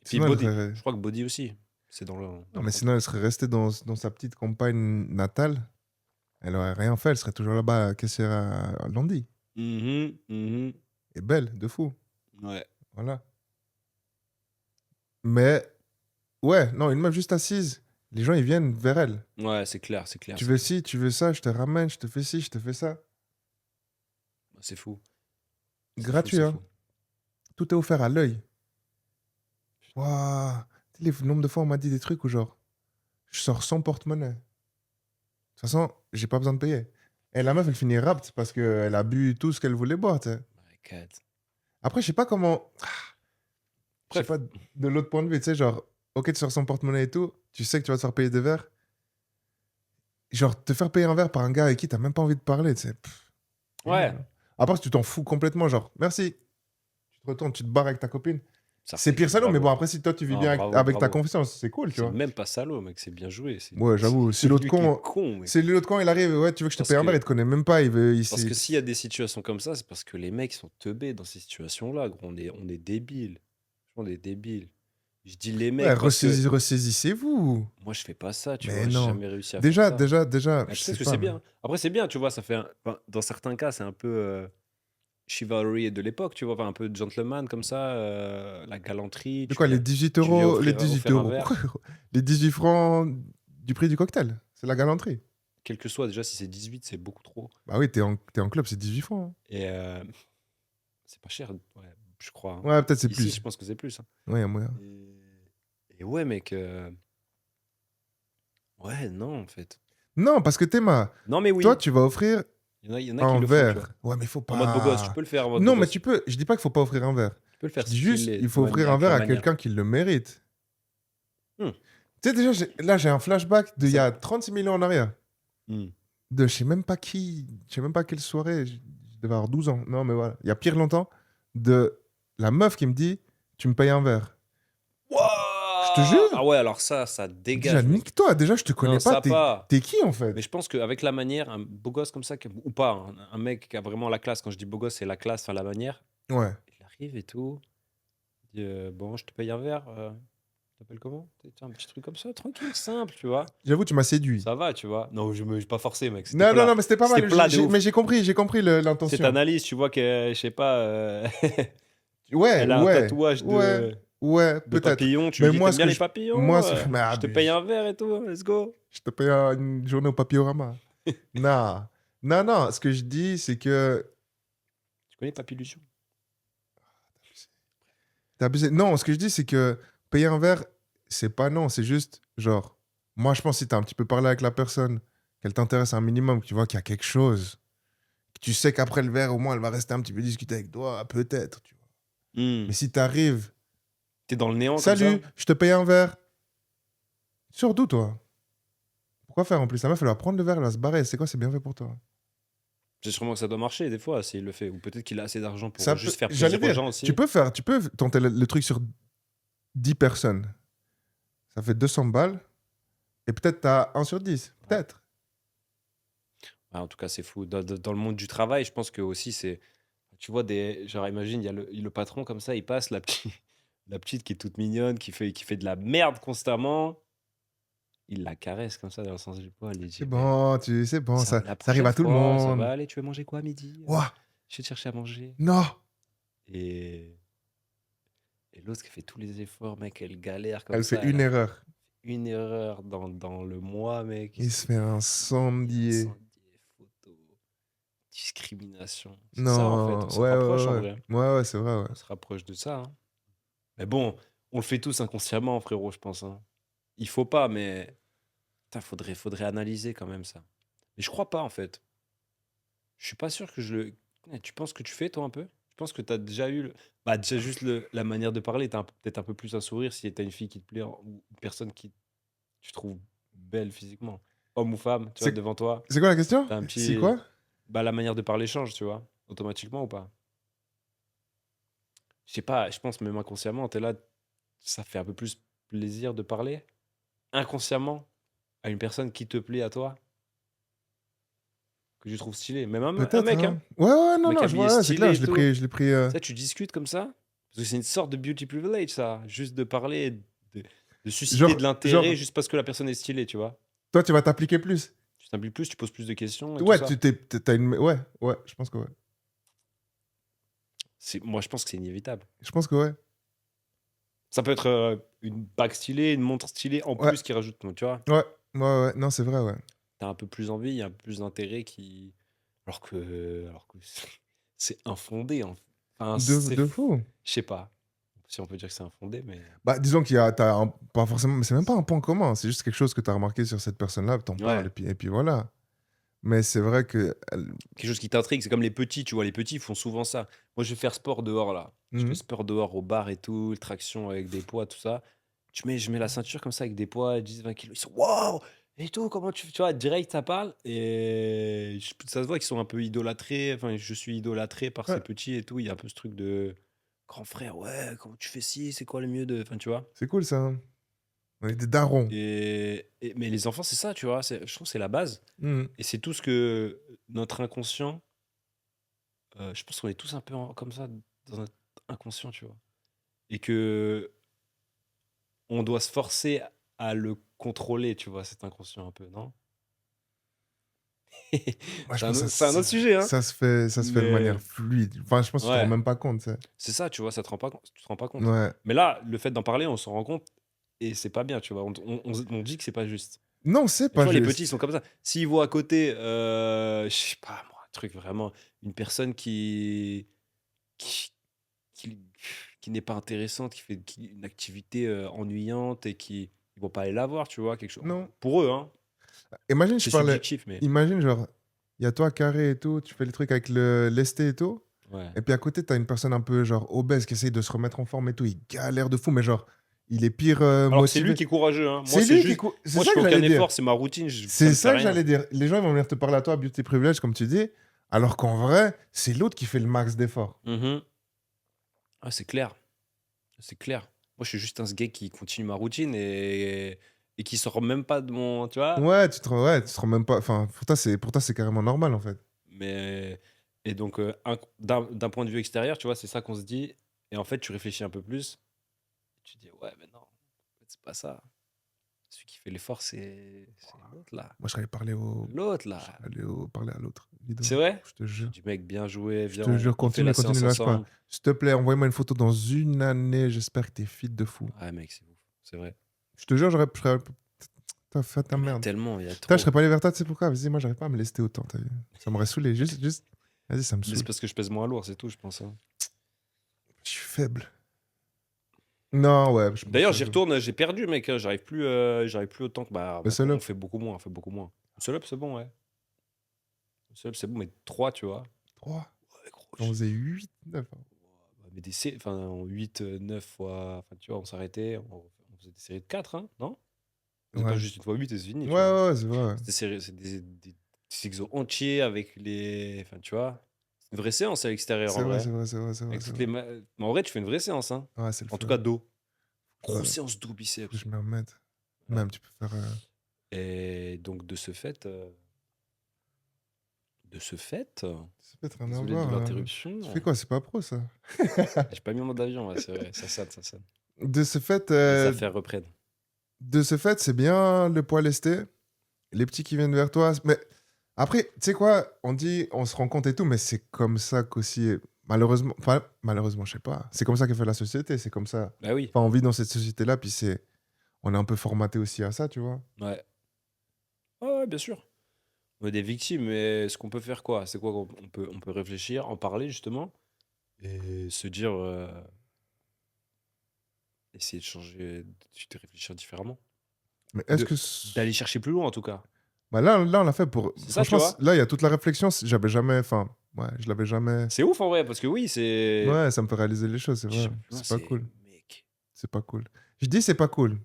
Et puis Sinon, elle body, serait... je crois que body aussi, c'est Non, dans le mais sinon, contrat. elle serait restée dans sa petite campagne natale. Elle aurait rien fait, elle serait toujours là-bas, caissière à Landy. Mhm. Et belle, de fou. Ouais, Voilà. Mais, ouais, non, une meuf juste assise, les gens, ils viennent vers elle. ouais, c'est clair, c'est clair, Tu c'est veux clair. ci, tu veux ça, je te ramène, je te fais ci, je te fais ça. C'est fou, c'est fou, Gratuit, c'est hein. fou. Tout est offert à l'œil. Waouh. Tu sais, le nombre de fois, on m'a dit des trucs où, genre, je sors sans porte-monnaie. De toute façon, j'ai pas besoin de payer. Et la meuf, elle finit rapte parce qu'elle a bu tout ce qu'elle voulait boire, tu sais. My God. Après, je sais pas comment. Je sais Bref, pas, de l'autre point de vue, tu sais, genre, ok, tu sors sans porte-monnaie et tout, tu sais que tu vas te faire payer des verres. Genre, te faire payer un verre par un gars avec qui t'as même pas envie de parler, tu sais. ouais, Après, si tu t'en fous complètement, genre, merci. Tu te retournes, tu te barres avec ta copine. ça C'est fait pire salaud, mais bon, bravo. après, si toi, tu vis Ah, bien bravo, avec ta bravo. confiance, c'est cool, tu C'est vois. même pas salaud, mec, c'est bien joué. Ouais, j'avoue. Si C'est l'autre lui qui est con, con, mec. si l'autre con, il arrive, ouais, tu veux que je te Parce paye un verre, il que, te connaît même pas, il veut, parce que s'il y a des situations comme ça, c'est parce que les mecs sont teubés dans ces situations-là, gros. On est débiles. On est débiles. Je dis les Ouais, mecs parce que ressaisissez-vous. moi, je fais pas ça, tu Mais vois. J'ai non. jamais réussi à faire Déjà, ça. déjà, déjà, Bah, je tu sais sais ce que pas, c'est mais. bien. Après, c'est bien, tu vois. Ça fait enfin, dans certains cas, c'est un peu chivalry de l'époque, tu vois. Enfin, un peu gentleman comme ça, la galanterie. De quoi, les 18 Tu lui as euros, les 18 offert un euros. verre, Pourquoi les 18 francs du prix du cocktail? C'est la galanterie. quel que soit. Déjà, si c'est 18, c'est beaucoup trop. Bah oui, t'es en club, c'est 18 francs, hein. Et c'est pas cher, ouais, je crois, hein. Ouais, peut-être c'est Ici, plus. je pense que c'est plus, hein. Ouais, y a moyen. Et ouais, mec. Ouais, non, en fait. Non, parce que Théma, Non, mais toi, oui. tu vas offrir Il y en a qui un le font, tu vois. verre. Ouais, mais faut En mode beau gosse, tu pas. peux le faire en mode beau Non, mais gosse. tu peux. Je dis pas qu'il faut pas offrir un verre. Tu peux le Je faire dis juste, stylé, il faut offrir un avec verre la à manière. quelqu'un qui le mérite. Hmm. Tu sais, déjà, là, j'ai un flashback d'il y Ça- a 36 millions en arrière. hmm. De je sais même pas qui, je sais même pas quelle soirée. Je devais avoir 12 ans. Non, mais voilà. Il y a pire longtemps. De la meuf qui me dit, tu me payes un verre. Je te Wouah. Ah jure. ouais, alors ça Déjà, dégage, mec. nique-toi. Déjà, je te Non, connais pas. ça T'es pas. t'es qui, en fait? Mais je pense qu'avec la manière, un beau gosse comme ça, ou pas, un mec qui a vraiment la classe, quand je dis beau gosse, c'est la classe, enfin la manière. Ouais. Il arrive et tout. Il dit, bon, je te paye un verre. Tu t'appelles comment? Un petit truc comme ça, tranquille, simple, tu vois. J'avoue, tu m'as séduit. Ça va, tu vois. Non, je me pas forcé, mec. C'était Non, non, plat. non, mais c'était pas C'était mal. plat de Mais ouf. j'ai compris Cette l'intention. analyse, tu vois que, je sais pas, Ouais, elle a un ouais, tatouage ouais, de, ouais, de peut-être. papillon. Tu Mais lui dis, moi, t'aimes ce bien que les je. papillons? Moi, mais Je te paye abuse. un verre et tout, let's go. Je te paye une journée au papillorama. Non, non, non. Ce que je dis, c'est que. Tu connais Papillution? T'as abusé. Non, ce que je dis, c'est que payer un verre, c'est pas non. C'est juste, genre. Moi, je pense que si t'as un petit peu parlé avec la personne, qu'elle t'intéresse un minimum, que tu vois qu'il y a quelque chose, que tu sais qu'après le verre, au moins, elle va rester un petit peu discuter avec toi, peut-être, tu vois. Hmm. Mais si t'arrives, T'es dans le néant comme ça? salut, je te paye un verre. Sors d'où, toi? Pourquoi faire en plus? La meuf, elle va prendre le verre, elle va se barrer. C'est quoi? C'est bien fait pour toi. C'est sûrement que ça doit marcher des fois, s'il le fait. Ou peut-être qu'il a assez d'argent pour Ça peut... juste faire J'allais plaisir aux dire, gens aussi. tu peux tenter le truc sur 10 personnes. Ça fait 200 balles. Et peut-être t'as 1 sur 10. Ouais. Peut-être. Ouais, en tout cas, c'est fou. Dans le monde du travail, je pense que aussi, c'est. Tu vois, genre, imagine, il y a le patron comme ça, il passe, la petite qui est toute mignonne, qui fait de la merde constamment. Il la caresse comme ça dans le sens du poil. Il C'est dit, mais bon, c'est bon. Ça, la ça arrive prochaine à tout le fois, ça va monde. aller, tu veux manger quoi à midi? Ouah, Je vais te chercher à manger. non. Et, et l'autre qui fait tous les efforts, mec, elle galère comme Elle fait ça. Elle une a erreur. une erreur dans le mois, mec. Il Il se se fait fait incendier, incendier. photo, discrimination. C'est ça, en fait. Non. On se Ouais, rapproche, ouais, en ouais. vrai. Ouais, ouais, c'est vrai, ouais. On se rapproche de ça, hein. Mais bon, on le fait tous inconsciemment, frérot, je pense, hein. Il faut pas, mais putain, faudrait analyser quand même ça. Mais je crois pas, en fait. Je suis pas sûr que je le. Tu penses que tu fais, toi, un peu? Je pense que tu as déjà eu. Bah, déjà, juste la manière de parler, t'as peut-être un peu plus un sourire si t'as une fille qui te plaît ou une personne qui tu trouves belle physiquement. Homme ou femme, tu vois, C'est devant toi. c'est quoi la question? T'as un C'est petit. quoi? Bah, la manière de parler change, tu vois, automatiquement ou pas? Je sais pas, je pense même inconsciemment, t'es là, ça fait un peu plus plaisir de parler inconsciemment à une personne qui te plaît à toi, que tu trouves stylé. Même un Peut-être, mec, hein. hein. Ouais, ouais, Un non, mec non, je habillé vois, ouais, c'est clair, stylé et je l'ai tout. pris, je l'ai pris. Ça, tu discutes comme ça? Parce que c'est une sorte de beauty privilege, ça. Juste de parler, de susciter Genre, de l'intérêt genre, juste parce que la personne est stylée, tu vois. toi, tu vas t'appliquer plus. Tu t'impliques plus, tu poses plus de questions et tout Ouais, ça. t'as une. Ouais, ouais, je pense que ouais. Moi, je pense que c'est inévitable. Je pense que ouais. Ça peut être une bague stylée, une montre stylée en Ouais, plus qui rajoute, tu vois. ouais, ouais, ouais. Non, c'est vrai, ouais. T'as un peu plus envie, il y a un peu plus d'intérêt qui. Alors que c'est infondé. Enfin, De fou. je sais pas si on peut dire que c'est infondé, mais. Bah, disons pas forcément, mais c'est même pas un point commun. C'est juste quelque chose que tu as remarqué sur cette personne-là, t'en parles, Ouais. et puis voilà. Mais c'est vrai que. Quelque chose qui t'intrigue, c'est comme les petits, tu vois. Les petits font souvent ça. Moi, je vais faire sport dehors, là. Je fais Mhm. sport dehors au bar et tout, traction avec des poids, tout ça. Je mets la ceinture comme ça avec des poids, 10-20 kilos. Ils sont waouh! Et tout, comment tu vois, direct, ça parle. Et ça se voit qu'ils sont un peu idolâtrés. Enfin, je suis idolâtré par ces Ouais, petits et tout. Il y a un peu ce truc de grand frère, ouais, comment tu fais ci, c'est quoi le mieux de. Enfin, tu vois. c'est cool ça, hein. On est des darons. Mais les enfants, c'est ça, tu vois. Je trouve que c'est la base. Mhm. Et c'est tout ce que notre inconscient. Je pense qu'on est tous un peu comme ça, dans notre inconscient, tu vois. Et que on doit se forcer à le contrôler, tu vois, cet inconscient un peu, non? Moi, je C'est pense que c'est un autre sujet, hein. ça se fait de Mais manière fluide. Enfin, je pense que tu te rends ouais, même pas compte, tu sais. c'est ça, tu vois, ça te rend pas tu te rends pas compte. Ouais. Mais là, le fait d'en parler, on s'en rend compte et c'est pas bien, tu vois. On dit que c'est pas juste. Non, c'est Et tu pas vois, les petits, ils juste. sont comme ça. S'ils voient à côté, je sais pas moi, un truc vraiment, une personne qui qui qui n'est pas intéressante, une activité, ennuyante et qui ils vont pas aller la voir, tu vois? Quelque chose Non. pour eux, hein, Imagine, je c'est parlais. subjectif, mais Imagine, genre, il y a toi carré et tout, tu fais les trucs avec le lesté et tout. ouais. Et puis à côté, t'as une personne un peu, genre, obèse qui essaye de se remettre en forme et tout. Il galère de fou, mais genre, il est pire Alors c'est lui motivé. qui est courageux, hein. Moi, C'est c'est lui qui. juste C'est moi, je ça fais que j'allais aucun dire. effort, c'est ma routine, ça C'est me fait ça que rien. j'allais dire. Les gens, ils vont venir te parler à toi, beauty privilege, comme tu dis. Alors qu'en vrai, c'est l'autre qui fait le max d'efforts. Mmh. Ah, c'est clair, c'est clair. Moi, je suis juste un ce gars qui continue ma routine et qui sort même pas de mon tu vois? Ouais, ouais, tu te rends même pas. Enfin, pour toi, c'est carrément normal, en fait. Mais et donc d'un point de vue extérieur, tu vois, c'est ça qu'on se dit et en fait, tu réfléchis un peu plus, tu te dis: «Ouais, mais non, en fait, c'est pas ça. Celui qui fait l'effort, c'est l'autre là. Moi, je serais allé L'autre là». parler à l'autre vidéo. C'est vrai? Je te J'ai jure. dit: «Mec, bien joué, Je viens, te jure, on fait la continue, séance ne lâche pas. ensemble». S'il te plaît, envoie-moi une photo dans une année. J'espère que t'es fit de fou. Ouais, mec, c'est ouf, c'est vrai. Je te jure, t'as fait ta Il y a merde. tellement, il y a Putain, je trop. serais pas allé vers toi, tu sais pourquoi? Vas-y, moi, j'arrive pas à me lester autant, t'as vu? Ça m'aurait saoulé. Juste. Vas-y, ça me Mais c'est saoule. parce que je pèse moins lourd, c'est tout, je pense, hein. Je suis faible. Non, ouais, je pense D'ailleurs, que j'y retourne, j'ai perdu, mec, hein, j'arrive plus autant que bah, le maintenant, seul on fait beaucoup moins, on fait beaucoup moins. Le seul up, c'est bon, ouais. Le seul up, c'est bon, mais 3, tu vois? 3. Ouais, gros, J'en faisais 8, 9. mais enfin, en 8, 9 fois, enfin, tu vois, on s'arrêtait, on faisait des séries de 4, hein, non? On faisait pas Ouais. juste une fois 8 et c'est fini, Ouais, tu vois? ouais, c'est vrai. C'est des exos entiers avec les enfin, tu vois? C'est une vraie séance à l'extérieur, en C'est vrai, vrai. c'est vrai, c'est vrai, c'est vrai, Avec c'est toutes vrai. mais en vrai, tu fais une vraie séance, hein. Ouais, c'est le En tout feu. cas, dos. Ouais, Grosse séance dos faut que biceps. je m'y remette. Ouais Même, tu peux faire. et donc de ce fait, Ça peut être rien à désolé de voir. Tu fais l'interruption, quoi? C'est pas pro, ça. j'ai pas mis en mode avion, ouais, c'est vrai, ça sonne, ça sonne. De ce fait, Les affaires reprennent. c'est bien le poids lesté. Les petits qui viennent vers toi. Mais après, tu sais quoi? On dit, on se rend compte et tout, mais c'est comme ça qu'aussi, malheureusement, enfin, malheureusement, je sais pas. C'est comme ça que fait la société. C'est comme ça. Bah oui, Enfin, on vit dans cette société-là, puis on est un peu formaté aussi à ça, tu vois. ouais. Ouais, ouais, bien sûr. On est des victimes, mais ce qu'on peut faire quoi? C'est quoi qu'on on peut réfléchir, en parler justement et se dire, essayer de changer, de réfléchir différemment. Mais Et est-ce que. d'aller chercher plus loin en tout cas. Bah là, on l'a fait pour. C'est ça, tu Franchement, vois? là, il y a toute la réflexion. J'avais jamais. Enfin, ouais, je l'avais jamais. C'est ouf en vrai, parce que oui, c'est. Ouais, ça me fait réaliser les choses, c'est vrai. Chercher plus loin, C'est pas c'est. cool. Mec. C'est pas cool. Je dis c'est pas cool.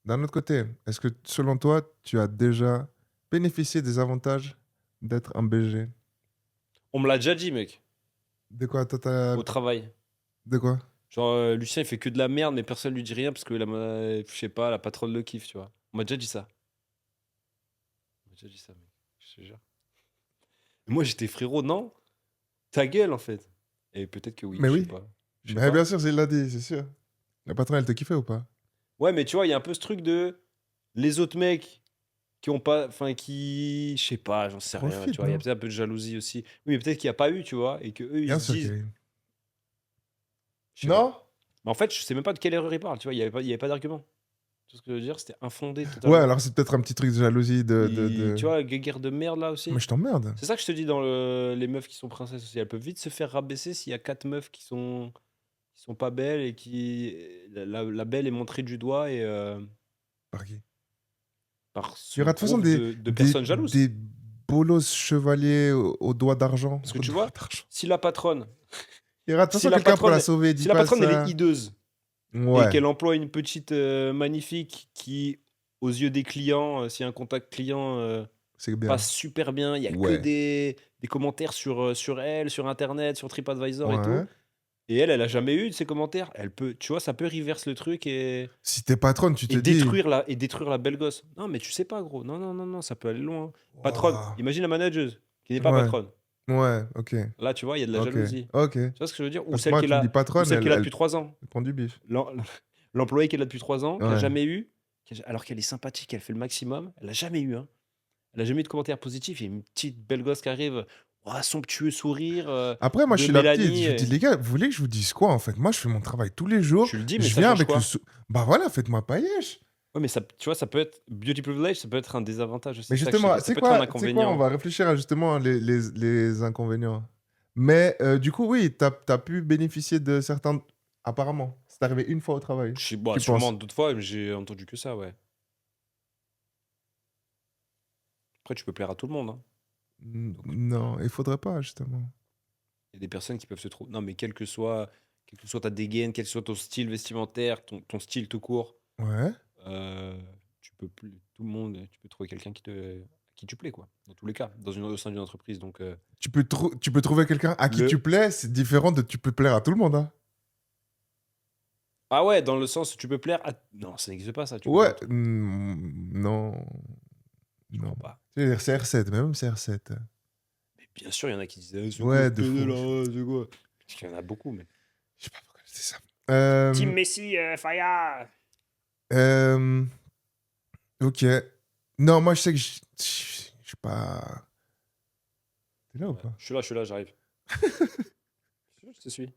D'un autre côté, est-ce que selon toi, tu as déjà bénéficié des avantages d'être un BG? On me l'a déjà dit, mec, De quoi, au travail. De quoi? Genre, Lucien, il fait que de la merde, mais personne lui dit rien parce que je sais pas, la patronne le kiffe, tu vois. On m'a déjà dit ça. On m'a déjà dit ça, mec. Je te jure. Et moi, j'étais frérot, non? Ta gueule, en fait. Et peut-être que oui, Mais je sais oui. pas. Je sais Mais bien pas. sûr, il l'a dit, c'est sûr. La patronne, elle te kiffait ou pas? Ouais, mais tu vois, il y a un peu ce truc de. Les autres mecs qui ont pas. Enfin, qui. Je sais pas, j'en sais rien, tu Profite, vois. Il y a non? peut-être un peu de jalousie aussi. Oui, mais peut-être qu'il n'y a pas eu, tu vois. Et que eux, ils Bien se sûr disent. qu'il y a eu. Je sais pas. Non? Mais en fait, je sais même pas de quelle erreur il parle, tu vois. Il y avait pas d'argument. Tu vois ce que je veux dire? C'était infondé Ouais, totalement. alors c'est peut-être un petit truc de jalousie Tu vois, guéguerre de merde là Mais aussi. je t'emmerde. C'est ça que je te dis dans les meufs qui sont princesses aussi. Elles peuvent vite se faire rabaisser s'il y a 4 meufs qui sont pas belles et qui. La belle est montrée du doigt et Par qui? par Il y ce aura de toute façon groupe de personnes jalouses. des bolos chevaliers aux doigts d'argent. Parce que Aux tu doigts vois, d'argent. si la patronne, Il y aura de toute si façon la quelqu'un pour la patronne, sauver, dis si la pas patronne elle est ça. hideuse et Ouais, qu'elle emploie une petite magnifique qui, aux yeux des clients, s'il y a un contact client, c'est bien. passe super bien, il y a que Ouais. des commentaires sur elle, sur internet, sur TripAdvisor et tout. Ouais. Et elle a jamais eu de ces commentaires. Elle peut, tu vois, ça peut reverse le truc Si t'es patronne, tu te et dis. détruire la belle gosse. Non, mais tu sais pas, gros. Non, non, non, non, ça peut aller loin. Patronne, Ouah. imagine la manageuse qui n'est pas Ouais, patronne. ouais, ok. Là, tu vois, il y a de la Ok, jalousie. ok. Tu vois ce que je veux dire? Parce que moi, tu me dis Ou patronne, celle qui est là depuis 3 ans. elle prend du bif. L'en- l'employé qui est là depuis 3 ans, qui a Ouais. jamais eu, alors qu'elle est sympathique, elle fait le maximum, elle a jamais eu, hein. Elle a jamais eu de commentaires positifs. Il y a une petite belle gosse qui arrive, ouah, somptueux sourire, Après, moi, je de suis la petite. Mélanie Je vous dis, et les gars, vous voulez que je vous dise quoi, en fait? Moi, je fais mon travail tous les jours. tu le dis, mais Je ça viens change avec le quoi? bah voilà, faites-moi pailleche. Ouais, mais ça, tu vois, ça peut être beauty privilege, ça peut être un désavantage aussi, Mais c'est ça que je te justement, dis. Ça peut être un c'est quoi? On inconvénient. va réfléchir à justement les inconvénients. Mais du coup, oui, t'as pu bénéficier de certains. Apparemment, c'est arrivé une fois au travail, Je sais bah, tu sûrement penses? d'autres fois, mais j'ai entendu que ça, ouais. Après, tu peux plaire à tout le monde, hein. Donc, Non, il faudrait pas, justement. il y a des personnes qui peuvent se trouver. Non, mais quelle que soit ta dégaine, quel que soit ton style vestimentaire, ton style tout court, Ouais. euh, tu peux plus, tout le monde, tu peux trouver quelqu'un qui tu plais, quoi. Dans tous les cas, au sein d'une entreprise. Donc, Tu peux trouver quelqu'un à qui tu le. plais, c'est différent de tu peux plaire à tout le monde, hein. Ah ouais, dans le sens où tu peux plaire à. Non, ça n'existe pas, ça, tu peux plaire Ouais, à tout le monde. non, Je non. crois pas. C'est CR7, même CR7. Mais bien sûr, il y en a qui disent c'est quoi Ouais, ce de PD fou. là, c'est quoi? Parce qu'il y en a beaucoup, mais. Je sais pas pourquoi je dis ça. Team Messi, Faya. Euh, ok. Non, moi, je sais que je suis pas. T'es là ou Ouais, pas? je suis là, j'arrive. Je te suis.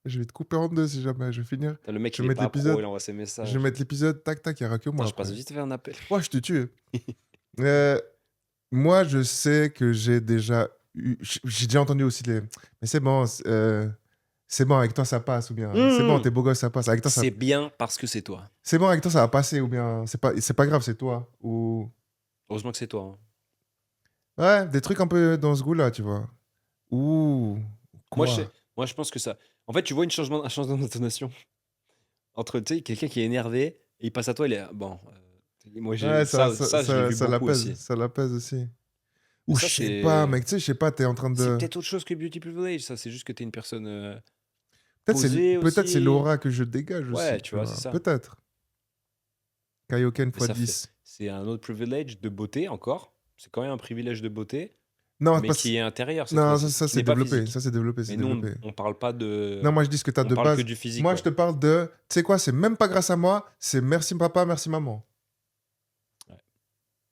Je vais te couper en deux si jamais. Je vais finir. Putain, le mec, Je il vais est mettre pas pro, l'épisode. il envoie ses Je vais messages. mettre l'épisode. Tac, tac, il n'y aura que moi Attends, je passe après. vite fait un appel. Ouais, je te tue. Euh, Moi, je sais que j'ai déjà eu. J'ai déjà entendu aussi les. Mais c'est bon, avec toi ça passe ou bien. C'est bon, Mmh. t'es beau gosse, ça passe. Avec toi ça. C'est bien parce que c'est toi. C'est bon, avec toi ça va passer ou bien. C'est pas grave, c'est toi. Ou. Heureusement que c'est toi, hein. Ouais, des trucs un peu dans ce goût-là, tu vois. Ouh. Moi, Quoi? je pense que ça. En fait, tu vois un changement d'intonation entre, tu sais, quelqu'un qui est énervé et il passe à toi, il est bon. Moi, Ouais, ça, je l'ai vu ça beaucoup l'apaise. aussi. Ça l'apaise aussi. Mais Ou je ça, sais pas, c'est. mec, tu sais, je sais pas, t'es en train C'est de. peut-être autre chose que beauty privilege. Ça, c'est juste que t'es une personne posée Peut-être c'est aussi. l'aura que je dégage Ouais, aussi, tu tu vois, c'est vois. ça. Peut-être. Kaioken Mais ça fait. x10. C'est un autre privilège de beauté encore. C'est quand même un privilège de beauté, Non, mais qui est intérieur cette non, fois-ci, ça qui c'est n'est pas développé. physique. Ça c'est développé, c'est Mais nous, développé. on parle pas de. Non, moi je dis ce que t'as On de parle que base. du physique, Moi je quoi. te parle de. Tu sais quoi, c'est même pas grâce à moi, c'est merci papa, merci maman. Ouais.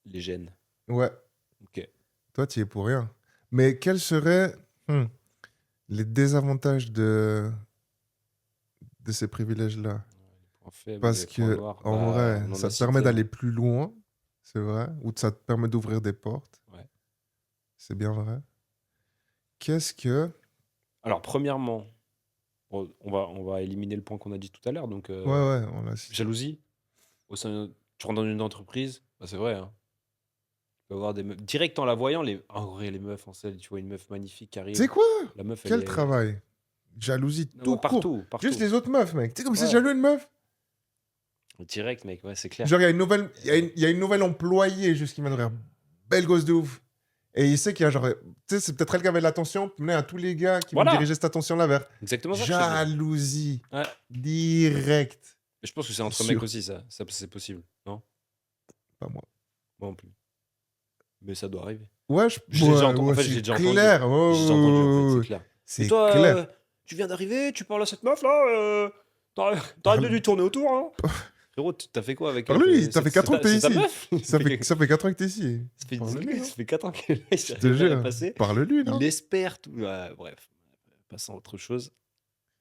Les gènes. Ouais, Ok. toi tu y es pour rien. Mais quels seraient les désavantages de ces privilèges-là? Les points faibles, Parce les points que, noirs, en bah, vrai, on en ça a te permet cité, d'aller hein. plus loin, c'est vrai, ou ça te permet d'ouvrir des portes, Ouais. c'est bien vrai. Qu'est-ce que. Alors, premièrement, bon, on va éliminer le point qu'on a dit tout à l'heure. Donc, Ouais, ouais, on l'a cité. jalousie. Tu rentres dans une entreprise, bah, c'est vrai, hein. Tu peux avoir des meufs. Direct en la voyant, en vrai, les meufs en selle, tu vois une meuf magnifique qui Tu sais arrive. quoi? La meuf, elle Quel est. travail? Jalousie Non, tout ouais, court. partout, Juste partout. les autres meufs, mec. Tu sais comme c'est Ouais. jaloux une meuf? Direct, mec, ouais, c'est clair. Genre, il y a une nouvelle, il y a une nouvelle employée juste qui vient de rire. Belle gosse de ouf. Et il sait qu'il y a genre. Tu sais, c'est peut-être elle qui avait l'attention, mener à tous les gars qui vont Voilà, diriger cette attention-là vers exactement ça que je te dis. jalousie. Ouais. Direct. Mais je pense que c'est entre C'est mecs sûr. aussi, ça c'est possible, non? Pas moi. Moi non plus. Mais ça doit arriver. Ouais, Je l'ai déjà ouais, entendu. En ouais, fait, je l'ai c'est déjà entendu. clair. J'ai déjà entendu, en fait, Ouais, c'est ouais, clair. Et c'est toi, clair. tu viens d'arriver, tu parles à cette meuf là, t'arrêtes Parle, de lui tourner autour, hein? Frérot, t'as fait quoi avec elle? parle-lui, ça fait 4 ans que t'es C'est ta ici. meuf? Ça fait 4 ans que t'es ici. Parle-lui, Ça hein. fait 4 ans qu'elle est là, il Je s'est te rien jure. passé. Parle-lui, Il non? espère tout. Ouais, bref, passons à autre chose.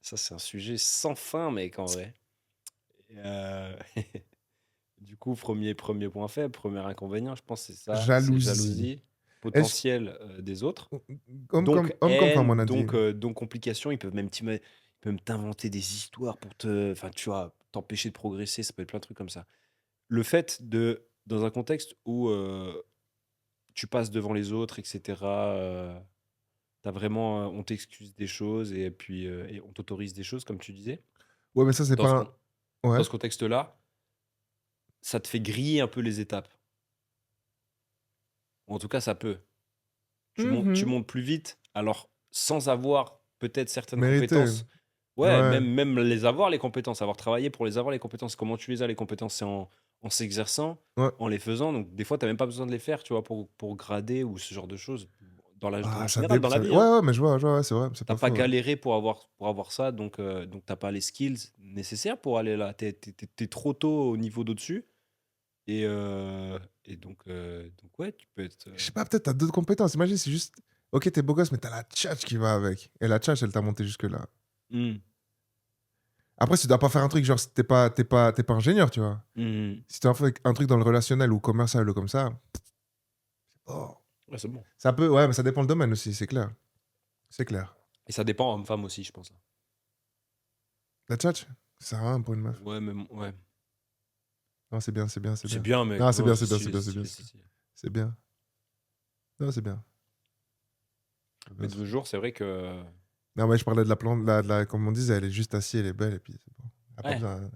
Ça, c'est un sujet sans fin, mec, en vrai. Et, du coup, premier point faible, premier inconvénient, je pense que c'est ça, c'est Jalousie. jalousie Est-ce potentielle des autres. homme comme femme, on a dit. Donc complications, ils peuvent même t'inventer des histoires pour enfin, tu vois, t'empêcher de progresser, ça peut être plein de trucs comme ça. Le fait dans un contexte où tu passes devant les autres, etc., t'as vraiment, on t'excuse des choses et puis et on t'autorise des choses, comme tu disais. Ouais, mais ça, c'est Dans ce, pas con- un. Ouais. dans ce contexte-là, ça te fait griller un peu les étapes. Ou en tout cas, ça peut. Tu Mhm. montes plus vite, alors sans avoir peut-être certaines Mérité. compétences. Ouais, Ouais. même les avoir, les compétences, avoir travaillé pour les avoir, les compétences. Comment tu les as, les compétences? C'est en s'exerçant, Ouais. en les faisant. Donc, des fois, tu n'as même pas besoin de les faire, tu vois, pour grader ou ce genre de choses. dans la Ah, ça général, dé dans la ça vie, ouais, hein. ouais, mais je vois, ouais, c'est vrai, c'est Tu pas pas faux, ouais. galéré pour avoir ça, donc tu pas les skills nécessaires pour aller là. Tu trop tôt au niveau d'au-dessus et donc ouais, tu peux être, Je sais pas, peut-être tu d'autres compétences. Imagine, c'est juste OK, tu beau gosse, mais t'as la tchatche qui va avec et la tchatche, elle t'a monté jusque-là. mmh. Après, tu dois pas faire un truc genre si tu pas ingénieur, tu vois? Mmh. Si tu fais un truc dans le relationnel ou commercial ou comme ça, oh, Ouais, c'est bon. ça peut ouais, mais ça dépend le domaine aussi, c'est clair. C'est clair. Et ça dépend homme-femme aussi, je pense, hein. La tchatche? Ça sert à rien pour une meuf. Ouais, même ouais. Non, c'est bien, c'est bien, c'est C'est bien. bien, mec. Non, c'est Non, bien, c'est c'est bien, c'est stylé, bien, c'est c'est bien, stylé, c'est c'est bien. stylé. C'est bien. Non, c'est bien. C'est Mais bien, de c'est nos bien. jours, c'est vrai que Non, mais je parlais de la plante, comme on disait, elle est juste assise, elle est belle et puis c'est bon. Elle a pas ouais, besoin.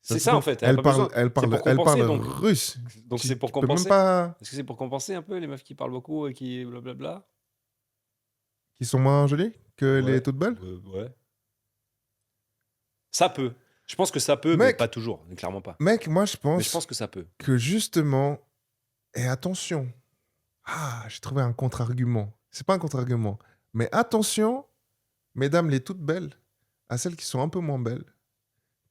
Ça c'est se ça, en trouve, fait, elle a pas besoin. C'est pour elle compenser, parle donc russe. c'est Tu pour peux même compenser? pas. Est-ce que c'est pour compenser un peu les meufs qui parlent beaucoup et qui blablabla? Qui sont moins jolies que les Ouais, toutes belles? ouais. Ça peut. Je pense que ça peut, mais pas Mec, toujours, clairement pas. moi je Mais je pense pense que ça peut. que justement, et attention, ah, j'ai trouvé un contre-argument. C'est pas un contre-argument, mais attention, mesdames les toutes belles, à celles qui sont un peu moins belles,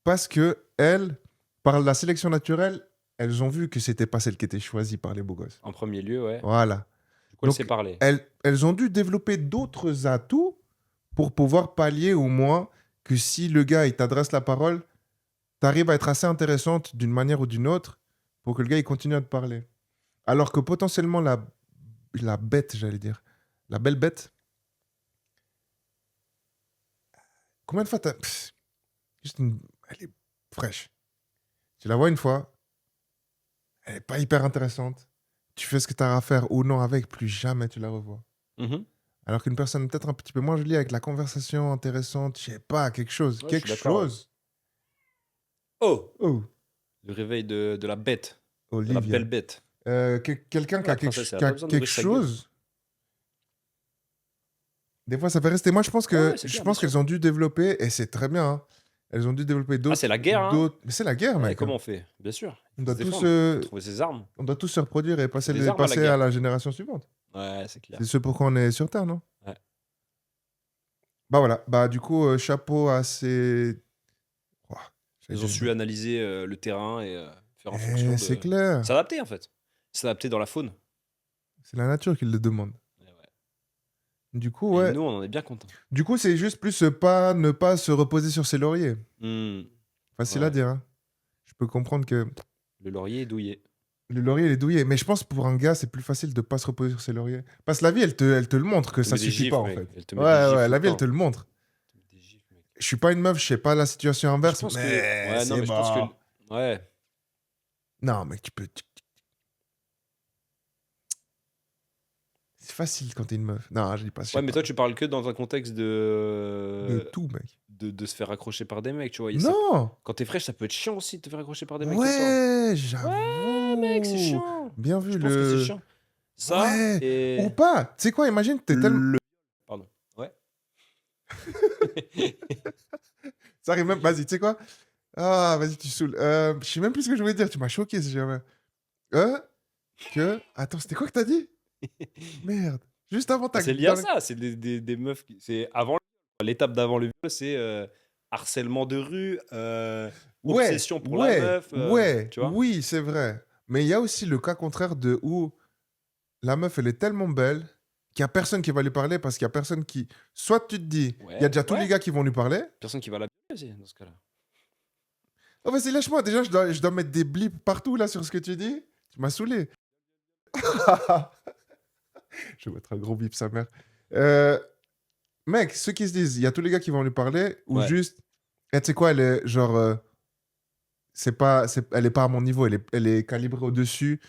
parce que elles, par la sélection naturelle, elles ont vu que c'était pas celle qui était choisie par les beaux gosses. En premier lieu, ouais. Voilà. Du coup, elle sait Donc, parler. elles ont dû développer d'autres atouts pour pouvoir pallier au moins que si le gars, il t'adresse la parole, t'arrives à être assez intéressante d'une manière ou d'une autre pour que le gars, il continue à te parler. Alors que potentiellement, la bête, j'allais dire, la belle bête, combien de fois t'as... juste elle est fraîche. Tu la vois une fois, elle n'est pas hyper intéressante. Tu fais ce que tu as à faire ou non avec, plus jamais tu la revois. Mhm. Alors qu'une personne peut-être un petit peu moins jolie avec la conversation intéressante, je sais pas, quelque chose. Ouais, je Quelque suis d'accord, ouais. chose. Oh! Oh, Le réveil de la bête. De la belle Olivia. bête. Quelqu'un La princesse, elle a qui a pas besoin quelque d'ouvrir sa gueule. chose, des fois ça fait rester. Moi, Ouais, ouais, c'est je clair, bien pense sûr. qu'elles ont dû développer, et c'est très bien, hein, elles ont dû développer Ah, c'est la guerre, hein? Mais c'est la guerre, Ouais, mec, hein. comment on fait? Bien sûr. On Il faut doit se tous, défendre. Il faut trouver ses armes. on doit tous se reproduire et Il faut des armes à la passer à guerre. la génération suivante. Ouais, c'est C'est clair. ce pourquoi on est sur Terre, non? Ouais. Bah voilà, bah du coup, chapeau à ces... Ouah, j'allais Ils ont dire su analyser le terrain et faire en fonction c'est de. clair, S'adapter, en fait. S'adapter dans la faune. c'est la nature qui le demande. Et, ouais. Du coup, Et ouais. nous, on en est bien contents. Du coup, c'est juste plus ne pas se reposer sur ses lauriers. Hmm. Facile à Ouais. dire, hein. Je peux comprendre que Le laurier est douillet. le laurier, il est douillet. Mais je pense pour un gars, c'est plus facile de pas se reposer sur ses lauriers. Parce que la vie, elle te le montre que Elle te ça met des suffit pas, gifles, en mec. fait. Elle te Ouais, met des gifles ouais, tout la le vie, elle te temps. le montre. Elle te met des gifles, mec. Je suis pas une meuf, je sais pas la situation Mais je inverse, pense que. mais Ouais, non, c'est mais je pense que. bon. Ouais. Non, mais c'est facile quand t'es une meuf. Non, je dis pas, je sais Ouais, mais pas. toi, tu parles que dans un contexte De tout, mec. de se faire accrocher par des mecs, tu vois. Non! Quand t'es fraîche, ça peut être chiant aussi de te faire accrocher par des mecs tout le temps. Ouais, Ouais, mec, c'est j'avoue. chiant. Bien Je vu pense que c'est le. chiant. Ça Ouais, et ou pas. Tu sais quoi, imagine, t'es tellement. le. Pardon. Ouais. Ça arrive même. Vas-y, tu sais quoi? Ah, vas-y, tu saoules. Je sais même plus ce que je voulais dire. Tu m'as choqué si jamais. Que. Attends, c'était quoi que t'as dit? Merde. Juste avant Bah, ta. c'est lié à ça. C'est des meufs. C'est avant. L'étape d'avant le viol, c'est harcèlement de rue, Ouais, obsession pour la ouais, meuf, ouais, tu vois. oui, c'est vrai. Mais il y a aussi le cas contraire de où la meuf, elle est tellement belle qu'il y a personne qui va lui parler parce qu'il y a personne qui. Soit tu te dis, il y a Ouais, déjà tous les ouais. gars qui vont lui parler. Personne qui va la violer aussi dans ce cas-là. Oh, vas-y, lâche-moi. Déjà, je dois mettre des blips partout là sur ce que tu dis. Tu m'as saoulé. Je vais mettre un gros bip, sa mère. Euh, Mec, ceux qui se disent, il y a tous les gars qui vont lui parler, ou Ouais. juste, tu sais quoi, elle est genre, elle est pas à mon niveau, elle est calibrée au-dessus,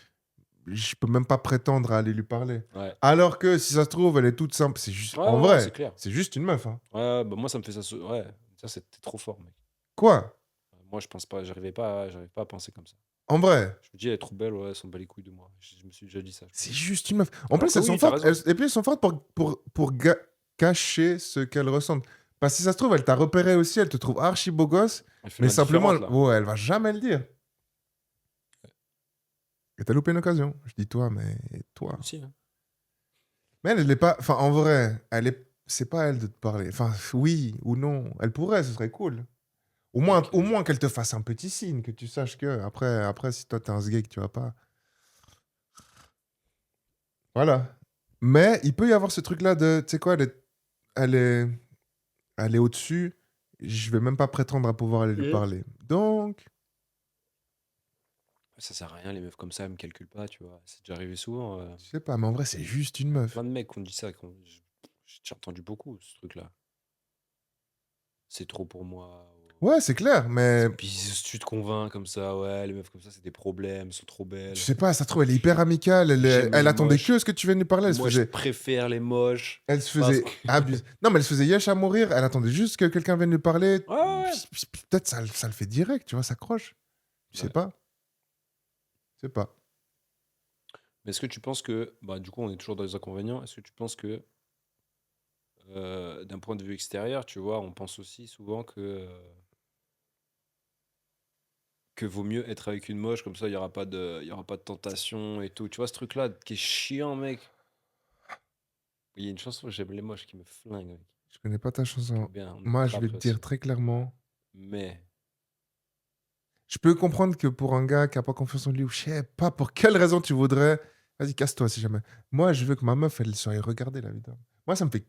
je peux même pas prétendre à aller lui parler. Ouais. Alors que si ça se trouve, elle est toute simple, c'est juste, Ouais, en ouais, c'est vrai, clair. c'est juste une meuf, hein. Ouais, bah moi ça me fait ça. Ouais, ça c'était trop fort, mec. Quoi? Moi je pense pas, j'arrive pas à penser comme ça. En vrai, Je me dis elle est trop belle, ouais, elles s'en bat les couilles de moi. Je me suis déjà dit ça. c'est juste une meuf. En Alors plus, que elles sont oui, t'as fortes, raison. et puis elles sont fortes cacher ce qu'elles ressentent. Parce que si ça se trouve, elle t'a repéré aussi, elle te trouve archi beau gosse, Elle fait mais simplement, l'indifférente, là. ouais, elle va jamais le dire. Et t'as loupé une occasion. Je dis toi, mais toi. Aussi, hein. Mais elle est pas. Enfin, en vrai, elle est. C'est pas à elle de te parler. Enfin, oui ou non. Elle pourrait, ce serait cool. Ok. Au moins qu'elle te fasse un petit signe, que tu saches que. Après si toi, t'es un sgeg, tu vas pas. Voilà. Mais il peut y avoir ce truc-là de. Tu sais quoi, elle est, elle est au-dessus. Je vais même pas prétendre à pouvoir aller lui Mhm. parler. Donc, Ça sert à rien, les meufs comme ça, elles me calculent pas, tu vois. C'est déjà arrivé souvent. je sais pas, mais en vrai, c'est juste une meuf. Plein de mecs qui ont dit ça. J'ai déjà entendu beaucoup, ce truc-là. C'est trop pour moi. Ouais, c'est clair, mais Puis tu te convaincs comme ça, ouais, les meufs comme ça, c'est des problèmes, elles sont trop je belles. sais pas, ça se trouve, elle est hyper amicale. J'aime Elle les attendait que moches. ce que tu viennes lui parler. Moi, je préfère les moches. Elle se Parce faisait que. abuse. Non, mais elle se faisait yesh à mourir. Elle attendait juste que quelqu'un vienne lui parler. Ouais, ouais, Peut-être ça le fait direct, tu vois, ça croche. Je ouais. sais Ouais. pas. Je sais pas. Mais est-ce que tu penses que. Bah, du coup, on est toujours dans les inconvénients. Est-ce que tu penses que, d'un point de vue extérieur, tu vois, on pense aussi souvent que vaut mieux être avec une moche, comme ça, il y aura pas de tentation et tout. Tu vois, ce truc-là qui est chiant, mec. Il y a une chanson, j'aime les moches, qui me flingue, mec. Je connais pas ta Que chanson. bien, on Moi, je écoutera vais te après dire aussi. très clairement. Mais. Je peux comprendre que pour un gars qui a pas confiance en lui, ou je sais pas pour quelle raison tu voudrais. Vas-y, casse-toi si jamais. Moi, je veux que ma meuf, elle soit regardée la vidéo. Moi, ça me fait.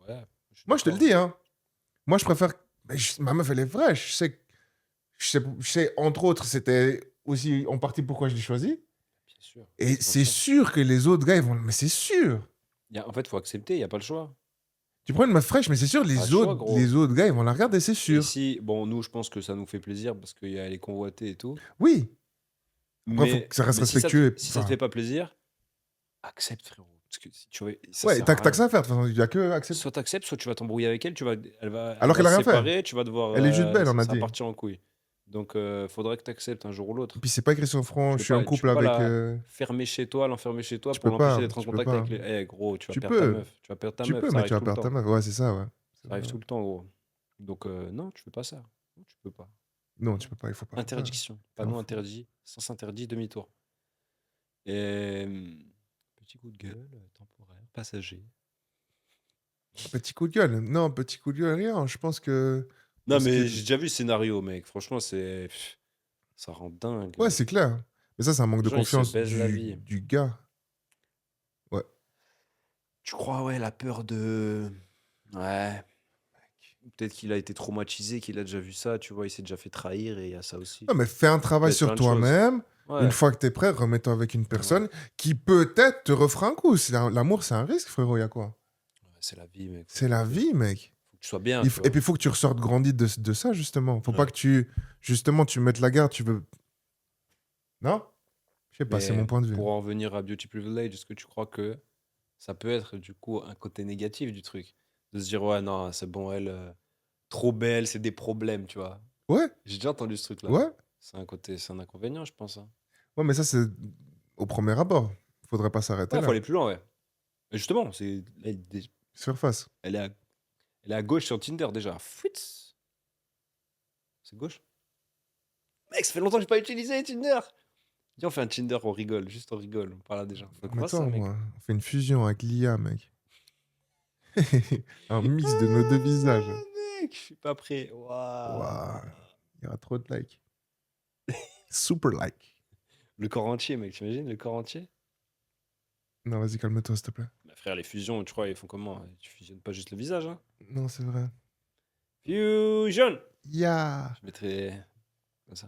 Ouais, je suis Moi, je te le d'accord. dis, hein. Moi, je préfère. Mais ma meuf, elle est vraie. Je sais, entre autres, c'était aussi en partie pourquoi je l'ai choisi. Bien sûr. Et Bien c'est sûr. sûr que les autres gars, ils vont. Mais c'est sûr. En fait, faut accepter, il n'y a pas le choix. Tu prends une meuf fraîche, mais c'est sûr, Pas le choix, les gros. autres gars, ils vont la regarder, c'est Et sûr. si, bon, nous, je pense que ça nous fait plaisir parce qu'elle est convoitée et tout. Oui. Après, il faut Mais, que ça reste mais respectueux. si ça te Enfin, fait pas plaisir, accepte, frérot. Parce que si tu veux, ça ouais, sert à t'as que rien. ça à faire. De toute façon, il y a que accepter. Soit t'acceptes, soit tu vas t'embrouiller avec elle, elle Alors va qu'elle a se rien fait. séparer, tu vas devoir, Elle est juste belle, on a ça va dit. partir en couille. Donc, faudrait que tu acceptes un jour ou Et l'autre. puis, c'est pas écrit sur le front, je suis en Tu couple peux pas avec. la fermer chez toi, l'enfermer chez toi Tu pour peux l'empêcher pas. d'être en Tu peux contact pas. avec les. Eh, gros, tu vas Tu perdre ta peux. meuf. Tu vas perdre ta Tu meuf, peux, ça mais arrive tu vas tout le perdre ta temps. meuf. Ouais, c'est ça, ouais. C'est Ça arrive vrai. tout le temps, gros. Donc, non, tu fais pas ça. Non, tu peux pas. Non, tu peux pas, il faut pas faire ça. Interdiction. T'es un Panneau fou. interdit. Sens interdit, demi-tour. Et petit coup de gueule, temporaire, passager. Petit coup de gueule. Non, petit coup de gueule, rien. Je pense que. Non, Pour ce qui est mais de- j'ai déjà vu le scénario, mec. Franchement, ça rend dingue, Ouais, mec. c'est clair. Mais ça, c'est un manque Les de gens, ils se confiance baisent la vie. du gars. Ouais. Tu crois, ouais, la peur de. Ouais. Peut-être qu'il a été traumatisé, qu'il a déjà vu ça, tu vois, il s'est déjà fait trahir et il y a ça aussi, Non, tu mais vois. fais un Ça peut travail être sur plein de choses. toi-même. Une Ouais, fois que t'es prêt, remets-toi avec une ouais. personne qui peut-être te refera un coup. L'amour, c'est un risque, frérot. Y a quoi? Ouais, c'est la vie, mec. C'est la vie, mec. Faut que tu sois bien, tu Et vois. puis, il faut que tu ressortes grandi de ça, justement. Faut pas Ouais. que justement, tu mettes la garde. Tu veux. Non? Je sais pas, c'est mon Mais point de vue. pour en revenir à Beauty Privilege, est-ce que tu crois que ça peut être du coup un côté négatif du truc? De se dire, ouais, non, c'est bon, elle, trop belle, c'est des problèmes, tu vois. Ouais, J'ai déjà entendu ce truc-là. ouais. C'est un inconvénient, je pense, hein. Ouais, mais ça, c'est au premier abord. Faudrait pas s'arrêter Ouais, faut là. aller plus loin, ouais. Et justement, Surface. elle est à, elle est à gauche sur Tinder déjà. Fouits. C'est gauche? Mec, ça fait longtemps que j'ai pas utilisé Tinder. Viens, on fait un Tinder, on rigole, juste on rigole, on parle à des gens. Faut qu'on Mais fasse toi, ça, mec. moi, on fait une fusion avec l'IA, mec. Un mix de nos deux visages. Ah, mec, je suis pas prêt. Waouh. Waouh, il y aura trop de likes. Super like. Le corps entier, mec, t'imagines le corps entier? Non, vas-y, calme-toi, s'il te plaît. Bah, frère, les fusions, tu crois, ils font comment? Tu fusionnes pas juste le visage, hein? Non, c'est vrai. Fusion! Ya. Je mettrais comme ça.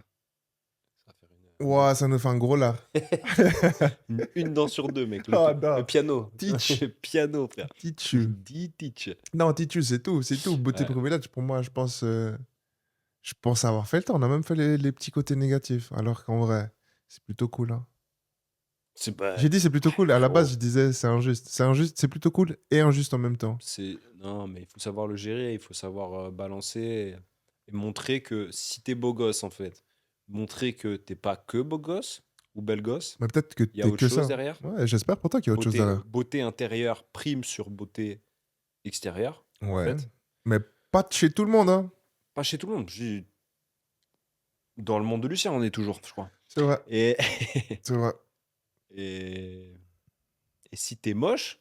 Ça va faire Ouah, ça nous fait un gros là. une dent sur deux, mec. Oh Le non. piano. Teach. Le piano, frère. Tichu. Il dit teach. Non, Titu, c'est tout. C'est tout. Beauté Ouais. privilège, pour moi, je pense avoir fait le temps. On a même fait les petits côtés négatifs. Alors qu'en vrai, c'est plutôt cool. Hein. C'est pas. J'ai dit c'est plutôt cool. À la base, Frérot, je disais c'est injuste. C'est injuste, c'est plutôt cool et injuste en même temps. Non, mais il faut savoir le gérer, il faut savoir balancer et montrer que si t'es beau gosse, en fait, montrer que t'es pas que beau gosse ou belle gosse, Mais peut-être que il y a t'es autre que chose ça. derrière. Ouais, j'espère pour toi qu'il y a autre chose derrière. Beauté intérieure prime sur beauté extérieure, en Ouais. fait. Mais pas de chez tout le monde, hein. Pas chez tout le monde. Dans le monde de Lucien, on est toujours, je crois. C'est vrai. Et, C'est vrai. et... et si t'es moche,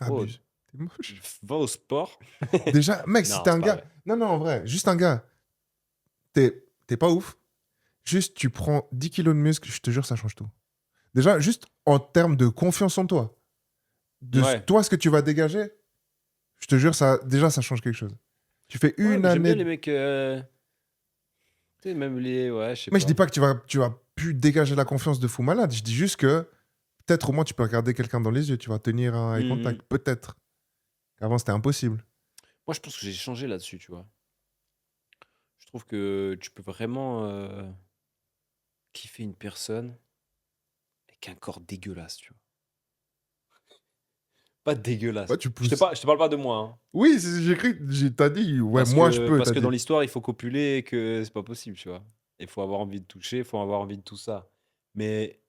Oh, Abuse. T'es moche. va au sport. Déjà, mec, si Non, t'es c'est un pas gars. vrai. Non, non, en vrai, juste un gars. T'es pas ouf. Juste, tu prends 10 kilos de muscle, je te jure, ça change tout. Déjà, juste en termes de confiance en toi, Ouais. toi, ce que tu vas dégager, je te jure, déjà, ça change quelque chose. Tu fais Ouais, une mais j'aime année. bien les mecs. Tu sais, même les. Ouais, je sais Mais je dis pas. pas que tu vas plus dégager la confiance de fou malade. Je dis juste que peut-être au moins tu peux regarder quelqu'un dans les yeux, tu vas tenir un eye Mhm. contact. Peut-être. Avant, c'était impossible. Moi, je pense que j'ai changé là-dessus, tu vois. Je trouve que tu peux vraiment kiffer une personne avec un corps dégueulasse, tu vois. Pas dégueulasse. Ouais, tu pousses. Je te parle pas de moi, hein. Oui, t'as dit, ouais, moi je peux, Parce t'as que dans dit. l'histoire, il faut copuler et que c'est pas possible, tu vois. Il faut avoir envie de toucher, il faut avoir envie de tout ça. Mais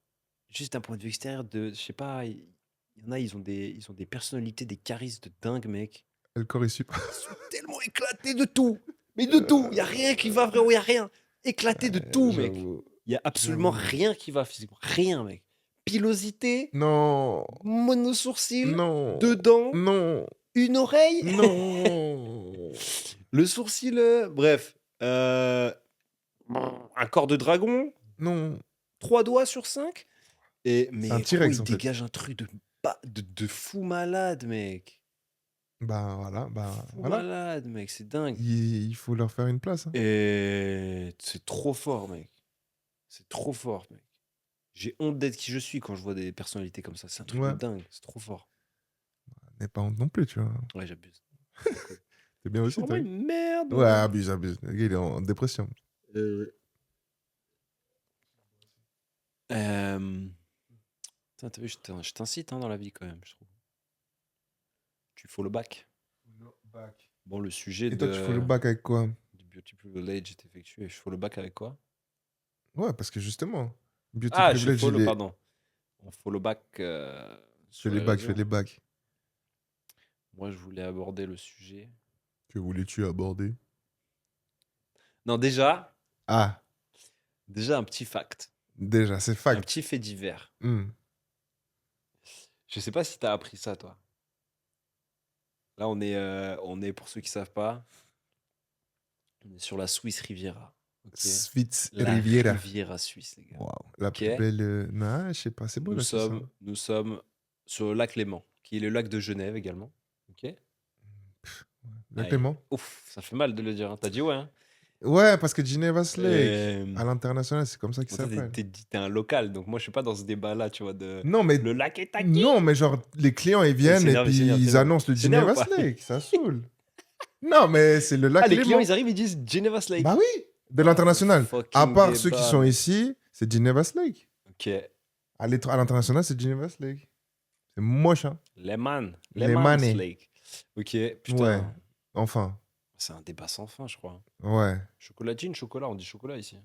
juste d'un point de vue extérieur, je sais pas, il y en a, ils ont des personnalités, des charismes de dingue, mec. Le corps est super. Ils sont tellement éclatés de tout. Mais de tout. Il y a rien qui va, frérot, il y a rien. Éclaté de tout, mec. J'avoue. Il y a absolument J'avoue. rien qui va physiquement. Rien, mec. Pilosité, Non. monosourcil, Non. deux dents, Non. une oreille, Non. le sourcil, bref. Un corps de dragon, Non. 3 doigts sur 5. C'est un Mais gros, T-Rex il en fait. dégage un truc de fou malade, mec. Fou Voilà. malade, mec, c'est dingue. Il faut leur faire une place, hein. Et c'est trop fort, mec. C'est trop fort, mec. J'ai honte d'être qui je suis quand je vois des personnalités comme ça. C'est un truc de Ouais. dingue. C'est trop fort. N'aie pas honte non plus, tu vois. Ouais, j'abuse. C'est pas cool. C'est bien Je suis aussi, vraiment toi. une merde, Ouais, moi. abuse. Le gars, il est en dépression. Putain, t'as vu, je t'incite hein, dans la vie quand même, je trouve. Tu follow back. Bon, le sujet Et toi, tu fais le bac avec quoi? du beauty privilege est effectué. Je follow back avec quoi? Ouais, parce que justement, beauty Ah, je privilege, il follow, est. pardon. On follow back Je fais sur les les bacs, je fais réseaux. les bacs. Moi, je voulais aborder le sujet. Que voulais-tu aborder? Non, déjà Ah, un petit fact. déjà, c'est Un fact. petit fait divers. Hmm. Je sais pas si t'as appris ça, toi. Là, on est, pour ceux qui savent pas, on est sur la Swiss Riviera. Ok. Sweet La Riviera. Riviera suisse, les gars. Waouh, la Ok. plus belle. Non, je sais pas, c'est beau là, c'est ça. Nous sommes sur le lac Léman, qui est le lac de Genève également. Ok. La Aïe. Clément. Ouf, ça fait mal de le dire. Hein. T'as dit ouais. Hein. Ouais, parce que Geneva's Lake, Euh, à l'international, c'est comme ça qu'il bon, toi, s'appelle. t'es un local, donc moi je suis pas dans ce débat-là, tu vois, de Non, mais le lac est à qui? non, mais genre, les clients, ils Il viennent et s'énerve, il puis s'énerve, ils s'énerve. annoncent le S'énerve ou Geneva's pas? Lake, ça saoule. Non, mais c'est le Ah, lac les clients, Léman. ils arrivent, ils disent Geneva's Lake. Bah oui, de Ah, le l'international. À fucking part ceux qui débat, sont mec. ici, c'est Geneva's Lake. Ok. À l'international, c'est Geneva's Lake. C'est moche, hein. Lehman's Manes. Lake. Ok, putain. Ouais, enfin, C'est un débat sans fin, je crois. ouais. Chocolatine, chocolat, on dit chocolat ici.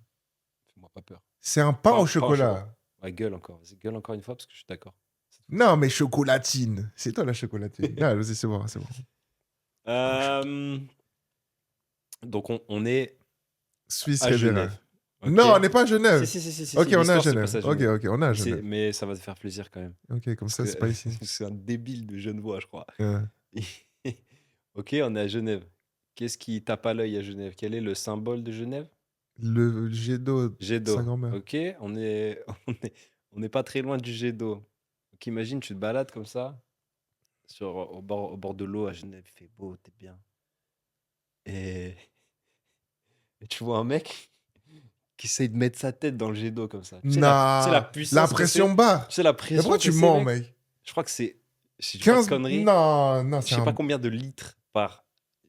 Fais-moi pas peur. C'est un pain Pain au au chocolat. Ouais, gueule encore. Vas-y, gueule encore une fois parce que je suis d'accord. Cette fois-ci. Non, mais chocolatine. C'est toi la chocolatine. Non, vas-y, c'est bon, c'est bon. Euh, Donc on est Suisse à Riviera. Genève. Ok. Non, on n'est pas à Genève. Si. Ok, on est à L'histoire se Genève. passe à Ok, Genève. ok, on est à Genève. Mais ça va te faire plaisir quand même. Ok, comme Parce ça, que c'est pas ici. c'est un débile de Genevois, je crois. Ouais. Ok, on est à Genève. Qu'est-ce qui tape à l'œil à Genève? Quel est le symbole de Genève? Le jet d'eau de Jet sa d'eau. grand-mère. Ok, on est pas très loin du jet d'eau. Donc imagine, tu te balades comme ça, au bord de l'eau à Genève, il fait beau, t'es bien. Et, et tu vois un mec qui essaye de mettre sa tête dans le jet d'eau comme ça. Tu sais la Non, puissance la que pression c'est? bas. Tu sais la Mais pression pourquoi que tu c'est, mens, mec? mec? Je crois que c'est, si je dis pas de 15. conneries, Non, je c'est sais pas un. combien de litres par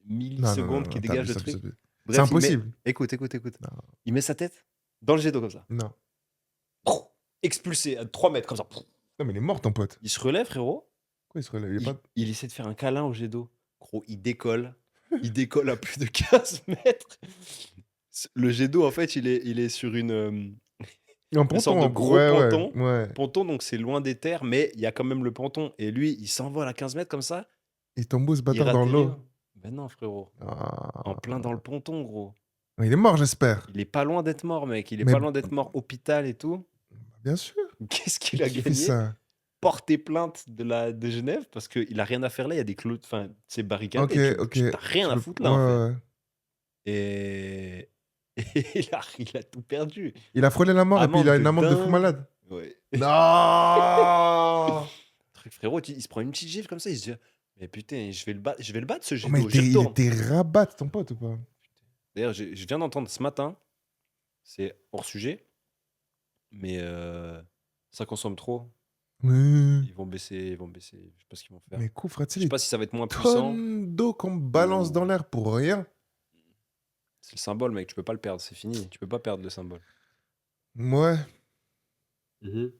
Non, milliseconde qui dégage t'abuses, le t'abuses, truc. t'abuses. C'est Bref, impossible. Écoute. Non, Il met sa tête dans le jet d'eau comme ça. non. Expulsé à 3 mètres comme ça. Non, mais il est mort, ton pote. Il se relève, frérot. Pourquoi il se relève? Il est pas... Il essaie de faire un câlin au jet d'eau. Gros, il décolle. Il décolle à plus de 15 mètres. Le jet d'eau, en fait, il est sur Un sorte de ponton, gros ouais, ponton. ouais. Ponton, donc c'est loin des terres, mais il y a quand même le ponton. Et lui, il s'envole à 15 mètres comme ça. Il tombe ce Il bâtard dans atterrit. l'eau. Ben non, frérot. Ah. En plein dans le ponton, gros. Il est mort, j'espère. Il est pas loin d'être mort, mec. Il est Mais- pas loin d'être mort hôpital et tout. Bien sûr. Qu'est-ce qu'il a Qui fait gagné? ça? porter plainte de Genève parce qu'il a rien à faire là. Il y a des clôtures, enfin, c'est Ok, barricadé. Tu ok. t'as rien Tu à peux... foutre Ouais, là, en fait. ouais, ouais. Et, et il a tout perdu. Il a frôlé la mort et puis il Amende a de une amende de fou dingue. malade. Ouais. Non! Truc, frérot, il se prend une petite gifle comme ça. Il se dit, mais putain, je vais le battre ce Oh, jet mais d'eau. J'y il retourne. était rabat, ton pote, ou pas? D'ailleurs, je viens d'entendre ce matin, c'est hors sujet, mais ça consomme trop. Ouais. Ils vont baisser, ils vont baisser. Je sais pas ce qu'ils vont faire. Mais coup, frère, tu Je sais, sais les pas si ça va être moins puissant tonnes d'eau qu'on balance ou dans l'air pour rien. c'est le symbole, mec. Tu peux pas le perdre, c'est fini. Tu peux pas perdre le symbole. Ouais, Mhm.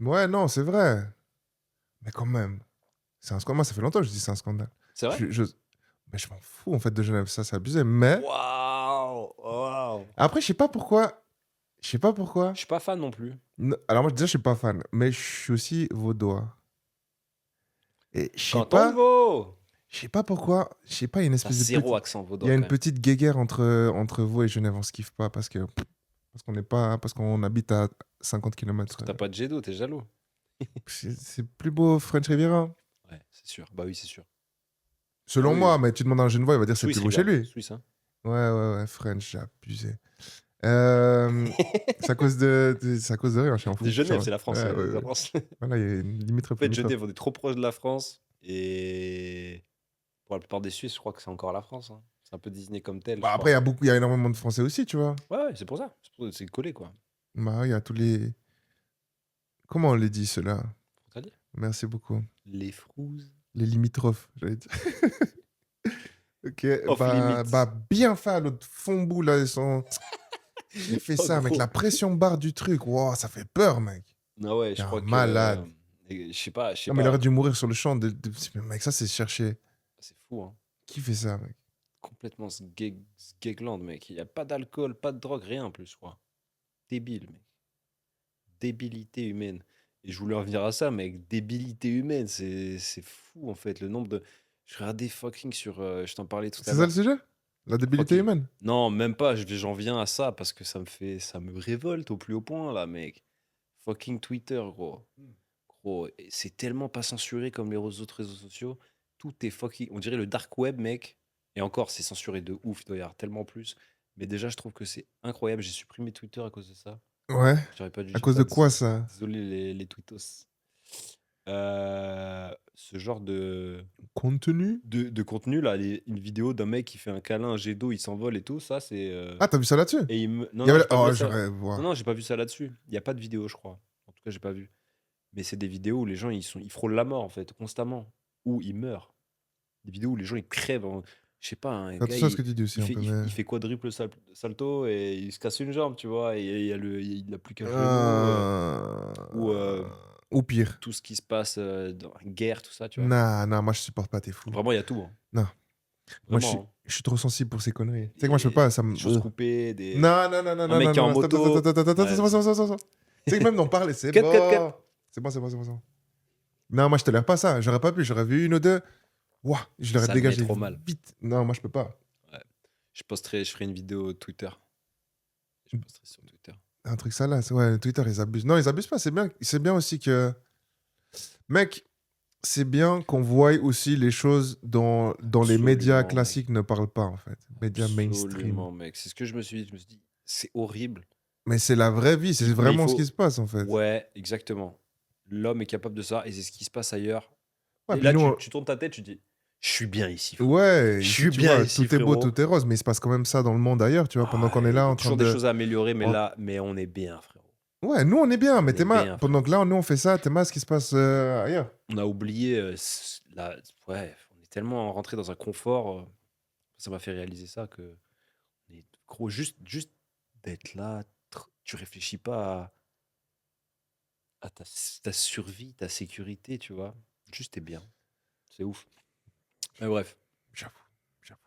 ouais, non, c'est vrai. Mais quand même, c'est un scandale. Moi, ça fait longtemps que je dis c'est un scandale. C'est vrai? Mais je m'en fous, en fait, de Genève. Ça, c'est abusé. Mais Waouh! Waouh! après, je sais pas pourquoi. Je sais pas pourquoi. Je suis pas fan non plus. Alors, moi, déjà, je suis pas fan. Mais je suis aussi vaudois. Et Canton de Vaud! je sais pas pourquoi. Je sais pas, il y a une T'as espèce de zéro petite. accent Il y vaudois a quand une même. petite guéguerre entre vous et Genève. On se kiffe pas parce qu'on n'est pas. Parce qu'on habite à 50 Parce km. que t'as pas de jet d'eau, t'es jaloux. C'est plus beau French Riviera. Ouais, c'est sûr. Bah oui, c'est sûr. Ah Selon oui, moi, oui. mais tu demandes à un Genevois, il va dire c'est plus Suisse beau chez Riviera. lui. Suisse, hein. Ouais, ouais, ouais, French, j'ai abusé. C'est à cause c'est à cause de rien, je suis en De fou. Genève, c'est la France. Ouais, ouais, La ouais. France. Voilà, il y a une En limitrophe, fait, limitrophe. Genève, on est trop proche de la France. Et pour la plupart des Suisses, je crois que c'est encore la France, hein. C'est un peu désigné comme tel, je Bah, après, crois. il y a énormément de Français aussi, tu vois. Ouais, ouais, c'est pour ça. C'est collé, quoi. Bah, il y a tous les. Comment on les dit, ceux-là? Frontalier. Merci beaucoup. Les Frouzes. Les limitrophes, j'allais dire. Ok, Off limits. bien fait à l'autre fond bout, là. Ils sont. Qui fait Oh, ça, mec? gros. La pression barre du truc. Wow, ça fait peur, mec. Ah ouais, T'es je un crois que. malade. Je sais pas, je sais Non, mais il aurait pas. dû mourir sur le champ. Mec, ça, c'est chercher. C'est fou, hein. Qui fait ça, mec? Complètement ce gagland, mec. Il n'y a pas d'alcool, pas de drogue, rien en plus, je crois. Débile, mec. Débilité humaine. Et je voulais revenir à ça, mec. Débilité humaine, c'est fou, en fait. Le nombre de. Je regardais fucking sur. Je t'en parlais tout à C'est ça le l'heure. sujet? La débilité Fucking. humaine? Non, même pas. J'en viens à ça parce que ça me fait. Ça me révolte au plus haut point, là, mec. Fucking Twitter, gros. Gros, et c'est tellement pas censuré comme les autres réseaux sociaux. Tout est fucking. On dirait le dark web, mec. Et encore, c'est censuré de ouf. Il doit y avoir tellement plus. Mais déjà, je trouve que c'est incroyable. J'ai supprimé Twitter à cause de ça. Ouais. J'aurais pas dû À dire cause ça. de quoi, ça? Désolé, les tweetos. Ce genre Contenu? de contenu, là, une vidéo d'un mec qui fait un câlin, un jet d'eau, il s'envole et tout, ça, c'est. Ah, t'as vu ça là-dessus? Et non, Il y non, avait... j'ai pas vu Oh, ça. j'aurais... Non, Ouah. non, j'ai pas vu ça là-dessus. Il n'y a pas de vidéo, je crois. En tout cas, j'ai pas vu. Mais c'est des vidéos où les gens, ils frôlent la mort, en fait, constamment. Ou ils meurent. Des vidéos où les gens, ils crèvent. Je sais pas, un Fais gars, attention à ce que tu dis aussi, il un fait, peu, il, mais... il fait quadruple salto et il se casse une jambe, tu vois. Et il a plus qu'un genou. Euh... Ou Ou pire. tout ce qui se passe dans la guerre, tout ça, tu vois. Nah, nah, moi, je supporte pas, t'es fou. Vraiment, il y a tout, hein. Non. Moi, Vraiment, hein. je suis trop sensible pour ces conneries. Tu sais que moi, je peux pas, ça me... Des choses coupées, des... Non, non, non, non, un non, mec non, qui est en non, stop, stop, stop, moto. stop, stop, stop, Ouais, c'est bon, c'est bon, c'est bon, c'est bon. Tu sais que même d'en parler, c'est cut, cut, cut. bon. C'est bon, c'est bon, c'est bon, c'est bon. Non, moi, je tolère pas ça. J'aurais pas pu. J'aurais vu une ou deux. Ouah, je l'aurais Ça le met dégagé trop mal. vite. Non, moi, je peux pas. Ouais. Je ferai une vidéo Twitter. Je posterai sur Twitter. Un truc ça là, ouais, Twitter, ils abusent. Non, ils abusent pas. C'est bien aussi que. Mec, c'est bien qu'on voie aussi les choses dont les médias Absolument, mec. classiques ne parlent pas, en fait. Médias mainstream. Absolument, mec. C'est ce que je me suis dit. Je me suis dit, c'est horrible. Mais c'est la vraie vie. C'est Mais il vraiment ce qui faut. se passe, en fait. Ouais, exactement. L'homme est capable de ça et c'est ce qui se passe ailleurs. Ouais, Et puis là, nous, tu tournes ta tête, tu dis, je suis bien ici, frérot. ouais, Je ici, suis tu bien vois, ici, tout est beau, frérot. tout est rose, mais il se passe quand même ça dans le monde ailleurs, tu vois, pendant qu'on est Il là y en a train toujours des de. choses à améliorer, mais en- là, mais on est bien, frérot. Ouais, nous on est bien, On mais est Théma, bien, pendant que là, nous on fait ça, Théma, ce qui se passe ailleurs. On a oublié, ouais, on est tellement rentré dans un confort. Ça m'a fait réaliser ça que, gros, juste d'être là, tu réfléchis pas à ta survie, ta sécurité, tu vois. Juste t'es bien. C'est ouf. Mais bref, J'avoue,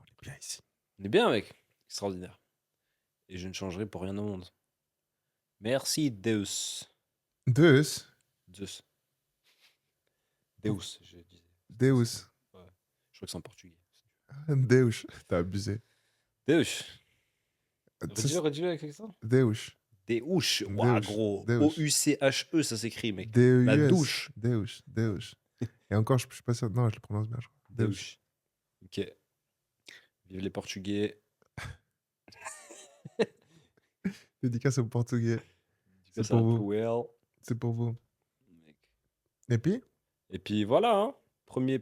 on est bien ici. on est bien, mec. Extraordinaire. Et je ne changerai pour rien au monde. Merci, Deus. Deus, Zeus. Deus, je disais. Deus, Ouais. Je crois que c'est en portugais. Deus, t'as abusé. Deus. Ça, Redis-le avec accent. Deus. Des houches. Waouh, Deus. gros. Deus. Ouche, ça s'écrit, mec. La D-E-U-S. douche. Deus. Deus. Et encore, je suis pas sûr. Non, je le prononce bien, je crois. Des Deus. houches. Ok. Vive les Portugais. Dédicace au portugais. Du coup, C'est ça pour va vous. well. C'est pour vous. Mec. Et puis, Et puis voilà, hein. Premier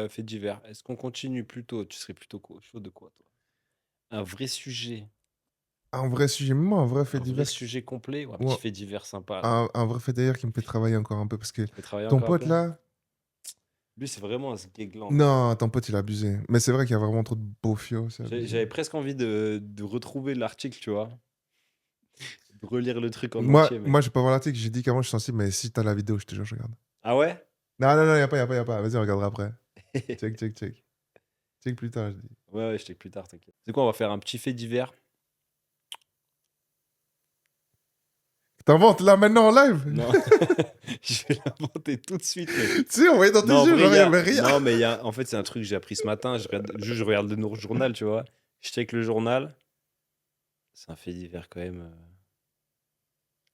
fait divers. Est-ce qu'on continue plutôt? Tu serais plutôt chaud de quoi, toi? Un vrai sujet. un vrai sujet, moi, un vrai fait Un vrai divers. sujet complet ou un Ouais, petit fait divers sympa, là, un vrai fait divers qui me fait travailler encore un peu. Parce que qui fait travailler ton encore un pote, peu? là, Lui, c'est vraiment un sgegland, hein. non, ton pote, il a abusé. Mais c'est vrai qu'il y a vraiment trop de beaux fios, c'est abusé. J'avais presque envie de retrouver l'article, tu vois. De relire le truc en Moi, entier, moi mec. j'ai pas voir l'article, j'ai dit qu'avant, je suis sensible, mais si t'as la vidéo, je te jure, je regarde. Ah ouais? Non, non, non, y a pas, y a pas, y a pas. Vas-y, on regardera après. Check, check, check. Check plus tard, je dis. Ouais, ouais, je check plus tard, t'inquiète. C'est quoi, on va faire un petit fait divers? T'inventes là maintenant en live? Non, je vais l'inventer tout de suite, mec. Tu sais, on voyait dans tes Non, en yeux, vrai, genre, y avait rien. Non, mais en fait, c'est un truc que j'ai appris ce matin. Je regarde le journal, tu vois. Je check le journal. C'est un fait divers quand même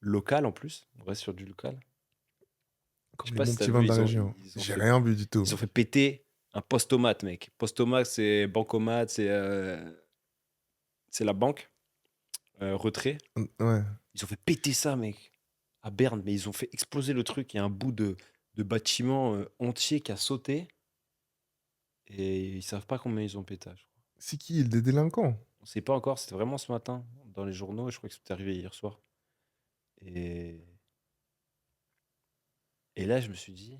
local en plus. On reste sur du local. Je sais Comme les pas bons si t'as petits vins vu, de la région. J'ai rien vu du tout. ils ont fait péter un postomat, mec. Postomat, c'est bancomat, c'est la banque. Retrait. Ouais. Ils ont fait péter ça, mec. À Berne, mais ils ont fait exploser le truc. Il y a un bout de bâtiment entier qui a sauté. Et ils savent pas combien ils ont pété, je crois. C'est qui, des délinquants? On sait pas encore, c'était vraiment ce matin dans les journaux. Je crois que c'est arrivé hier soir. Et, et là, je me suis dit,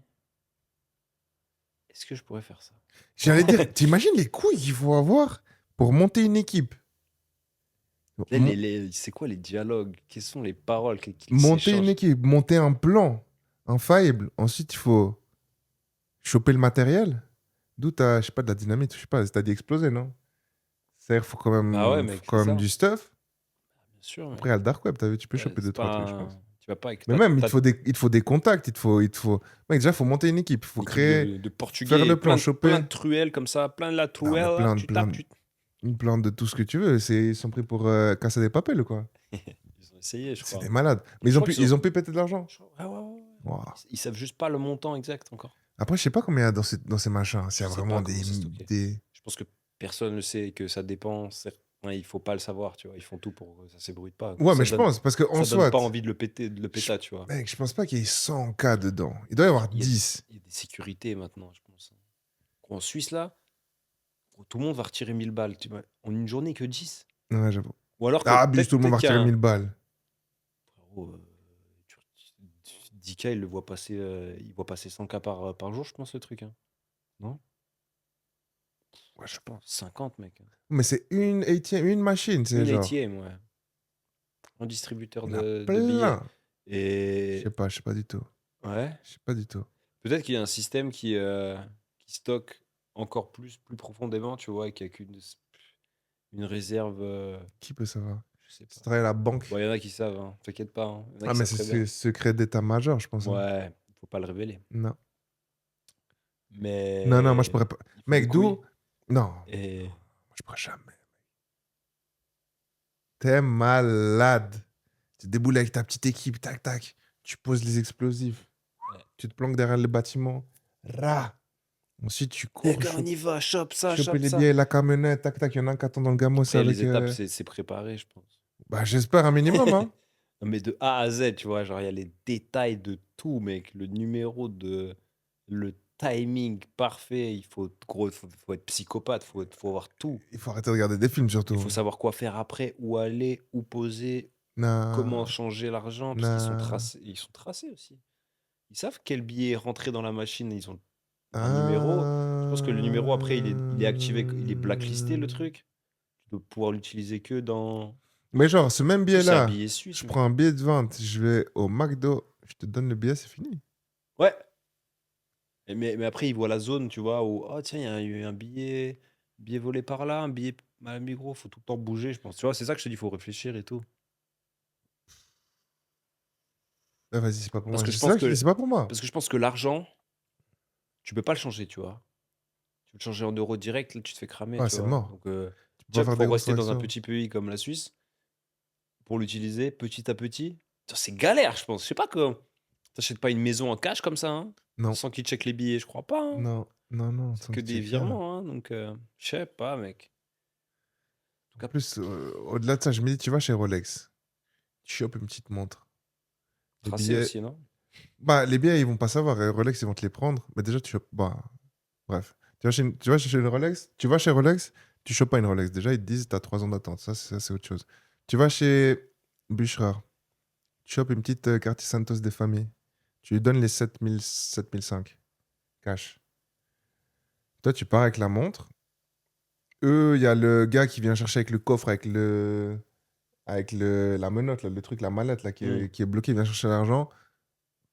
est-ce que je pourrais faire ça? J'allais dire, t'imagines les couilles qu'il faut avoir pour monter une équipe? Là, c'est quoi les dialogues? Quelles sont les paroles qu'ils Monter une s'échangent? équipe, monter un plan infaillible. Ensuite, il faut choper le matériel. D'où t'as, je sais pas, de la dynamite, je sais pas, t'as dit exploser, non? C'est-à-dire, Bah ouais, faut mec, c'est quand même ça. du stuff. Bien sûr, Après, il y a le dark web, t'as vu, tu peux ouais, choper deux, c'est trois pas trucs, je pense. tu vas pas avec Mais même, il te faut des contacts, il te faut... Mec, déjà, il faut monter une équipe, il faut une équipe créer, de faire Portugais, et le plan, plein choper. de truelles comme ça, plein de la Non, mais truelle, là, tu tapes, une plante de tout ce que tu veux. Ils sont pris pour casser des papels ou quoi? Ils ont essayé, je C'est crois. des malades. Mais Je crois qu'ils ils ont pu péter de l'argent. Ouais, ouais, ouais. Waouh. Ils savent juste pas le montant exact encore. Après, je sais pas combien il y a dans ces machins. S'il y Je a sais vraiment pas comment c'est stocké. des... Je pense que personne ne sait et que ça dépend. Ouais, il faut pas le savoir, tu vois. Ils font tout pour que ça s'ébruite pas. Ouais, mais je pense, parce qu'en Ça donne pas soit, envie de le péter, tu vois. mec, je pense pas qu'il y ait 100 cas dedans. Il doit y avoir Il y a, 10. il y a des sécurités maintenant, je pense. En Suisse, là, tout le monde va retirer 1000 balles. Tu vois. En une journée, que 10. Ouais, j'avoue. Ou alors que Ah, abuse, tout le monde va peut-être qu'il y a retirer 1000 balles. Frérot, 10K, il voit passer 100K par jour, je pense, le truc. Hein. Non? Ouais, Je pense. 50, mec. mais c'est une ATM, une machine, c'est Une genre. ATM, ouais. Un distributeur Il y en a de billets. plein. Et Je sais pas du tout. ouais, Je sais pas du tout. peut-être qu'il y a un système qui stocke encore plus profondément, tu vois, et qu'il n'y a une réserve. Qui peut savoir? Je sais Tu pas. travailles à la banque. Bon, il y en a qui savent, hein, t'inquiète pas. Hein. Il y en a Ah, qui mais savent très bien. c'est secret d'état-major, je pense. Hein. Ouais, faut pas le révéler. Non. Non, non, moi, je Mais pourrais pas. il faut des Mec, couilles. d'où? Non. Et Moi, je pourrais jamais. T'es malade. Tu déboules avec ta petite équipe, tac, tac. Tu poses les explosifs. ouais. Tu te planques derrière le bâtiment. Ra. Ensuite, tu cours, Gars, on y va, chope ça, choper chope les ça. billets, la camionnette, tac, tac. Il y en a un qui attend dans le gamos Après, avec. les étapes, c'est préparé, je pense. Bah, j'espère un minimum, hein. Non, mais de A à Z, tu vois, genre, il y a les détails de tout, mec. Le numéro le timing parfait. Gros, faut être psychopathe, faut avoir tout. Il faut arrêter de regarder des films, surtout. Il faut savoir quoi faire après, où aller, où poser, comment Non. changer l'argent, parce qu'ils sont Non. tracés. Ils sont tracés aussi. Ils savent quel billet est rentré dans la machine. Ils ont un numéro. Je pense que le numéro, après, il est activé, il est blacklisté, le truc. Tu dois pouvoir l'utiliser que dans. Mais genre, ce même En plus, c'est un billet-là, billet suisse, je mec. prends un billet de vente, je vais au McDo, je te donne le billet, c'est fini. Ouais. Mais après, ils voient la zone, tu vois, où, oh tiens, il y a eu un billet volé par là, un billet à Migros, faut tout le temps bouger, je pense. Tu vois, c'est ça que je te dis, il faut réfléchir et tout. Ah, vas-y, c'est pas pour Parce moi. que je C'est ça pense que je dis, que, c'est pas pour moi. parce que je pense que l'argent, tu peux pas le changer, tu vois. Tu veux le changer en euros direct, là, tu te fais cramer, Ouais, tu c'est vois. mort. Donc, Tu peux pas déjà, faire des pour grosses rester dans un transactions. petit pays comme la Suisse, pour l'utiliser petit à petit. Putain, c'est galère, je pense. Je sais pas comment. T'achètes pas une maison en cash comme ça, hein, Non, sans qu'ils checkent les billets, je crois pas, hein. non, non, non, C'est sans que que tu des checkes rien. virements, hein, donc je sais pas, mec. En tout En cas, plus, au-delà de ça, je me dis, tu vas chez Rolex, tu chopes une petite montre. Les tracé billets, aussi, non? bah, les billets, ils vont pas savoir. Rolex, ils vont te les prendre. Mais déjà, tu chopes. Bah, bref. Tu vas chez le Rolex, tu vas chez Rolex, tu chopes pas une Rolex. Déjà, ils te disent, t'as 3 ans d'attente. Ça, c'est autre chose. Tu vas chez Bucherer, tu chopes une petite Cartier Santos des familles. Tu lui donnes les 7000, 7005 cash. Toi, tu pars avec la montre. Eux, il y a le gars qui vient chercher avec le coffre, la menotte, là, le truc, la mallette là, Hmm. qui est bloqué, il vient chercher l'argent.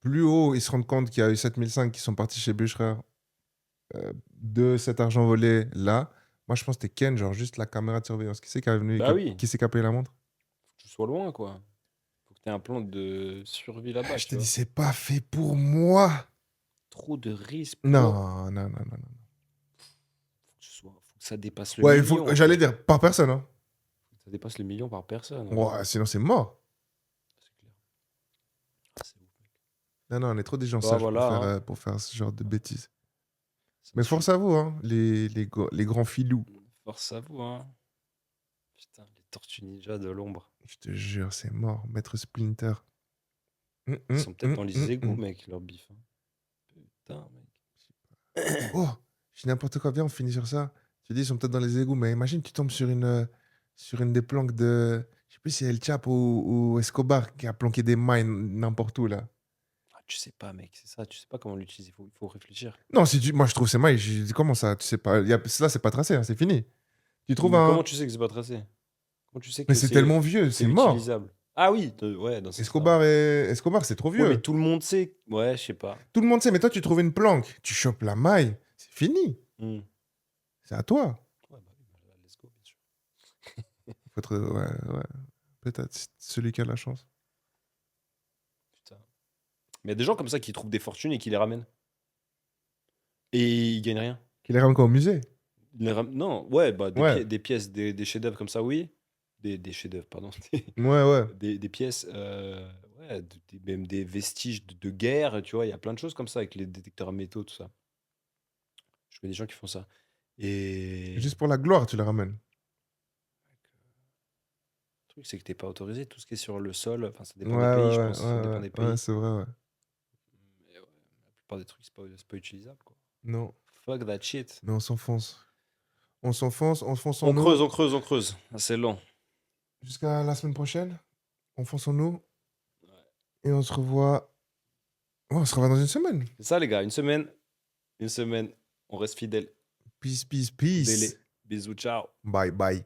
Plus haut, ils se rendent compte qu'il y a eu 7005 qui sont partis chez Bucherer de cet argent volé là. Moi, je pense que c'était Ken, genre juste la caméra de surveillance. Qui c'est qui est venu, Bah oui, qui c'est qui a payé la montre? faut que tu sois loin, quoi. Faut que tu aies un plan de survie Ah, là-bas, je tu te dis, vois. c'est pas fait pour moi. Trop de risques Non, pour. non, non, non, non. Faut que ça dépasse le Ouais, million, j'allais quoi. dire par personne, hein. Ça dépasse le million par personne, ouais. Ouais, sinon c'est mort. C'est clair. Ah, c'est ouf, mec. Non, non, on est trop des gens Bah sages voilà, hein. pour faire ce genre de bêtises. Ça Mais tue. force à vous, hein, les grands filous. Force à vous, hein. Putain, les tortues ninja de l'ombre. Je te jure, c'est mort. Maître Splinter. Ils sont peut-être dans les égouts, mec, leur bif, hein. Putain, mec. Oh, je dis n'importe quoi. Viens, on finit sur ça. Tu dis, ils sont peut-être dans les égouts, mais imagine, tu tombes sur une des planques de. Je sais plus si c'est El Chapo ou Escobar qui a planqué des mines n'importe où, là. Ah, tu sais pas, mec, c'est ça. Tu sais pas comment l'utiliser. Il faut réfléchir. Non, moi je trouve c'est mines. Je dis, comment ça? Tu sais pas. Là, c'est pas tracé, hein, c'est fini. Tu trouves Mais un. comment tu sais que c'est pas tracé? Comment tu sais Mais que c'est tellement vieux, c'est c'est mort. utilisable? Ah oui, ouais, dans ce sens-là, ouais. Escobar, c'est trop Ouais, mais vieux. tout le monde sait. Ouais, je sais pas. Tout le monde sait, mais toi, tu trouves une planque, tu chopes la maille, c'est fini. Hmm. C'est à toi. Ouais, bah oui, bah, let's go, bien sûr. Faut être, ouais, ouais. Peut-être celui qui a la chance. Putain. Mais il y a des gens comme ça qui trouvent des fortunes et qui les ramènent. Et ils gagnent rien. Qu'il est encore au musée. Non, ouais, bah Ouais, des pièces, des chefs-d'œuvre comme ça, oui. Des chefs-d'œuvre, pardon. ouais, ouais. Des pièces, ouais, même des vestiges de guerre, tu vois. Il y a plein de choses comme ça avec les détecteurs à métaux, tout ça. Je connais des gens qui font ça. Et Juste pour la gloire, tu la ramènes. le truc, c'est que t'es pas autorisé. Tout ce qui est sur le sol, enfin, ça Ouais, dépend des pays, je ouais, pense. Ça ouais, dépend ouais, des ouais, pays. c'est vrai, ouais. Mais ouais, la plupart des trucs, c'est pas utilisable, quoi. Non, Fuck that shit. mais on s'enfonce. On fonce en On nous. creuse, on creuse, on creuse. Ah, c'est lent. Jusqu'à la semaine prochaine. On fonce en nous. Ouais. Et on se revoit. Ouais, on se revoit dans une semaine. C'est ça, les gars. Une semaine, on reste fidèle Peace, peace, au peace. délai. Bisous, ciao. Bye, bye.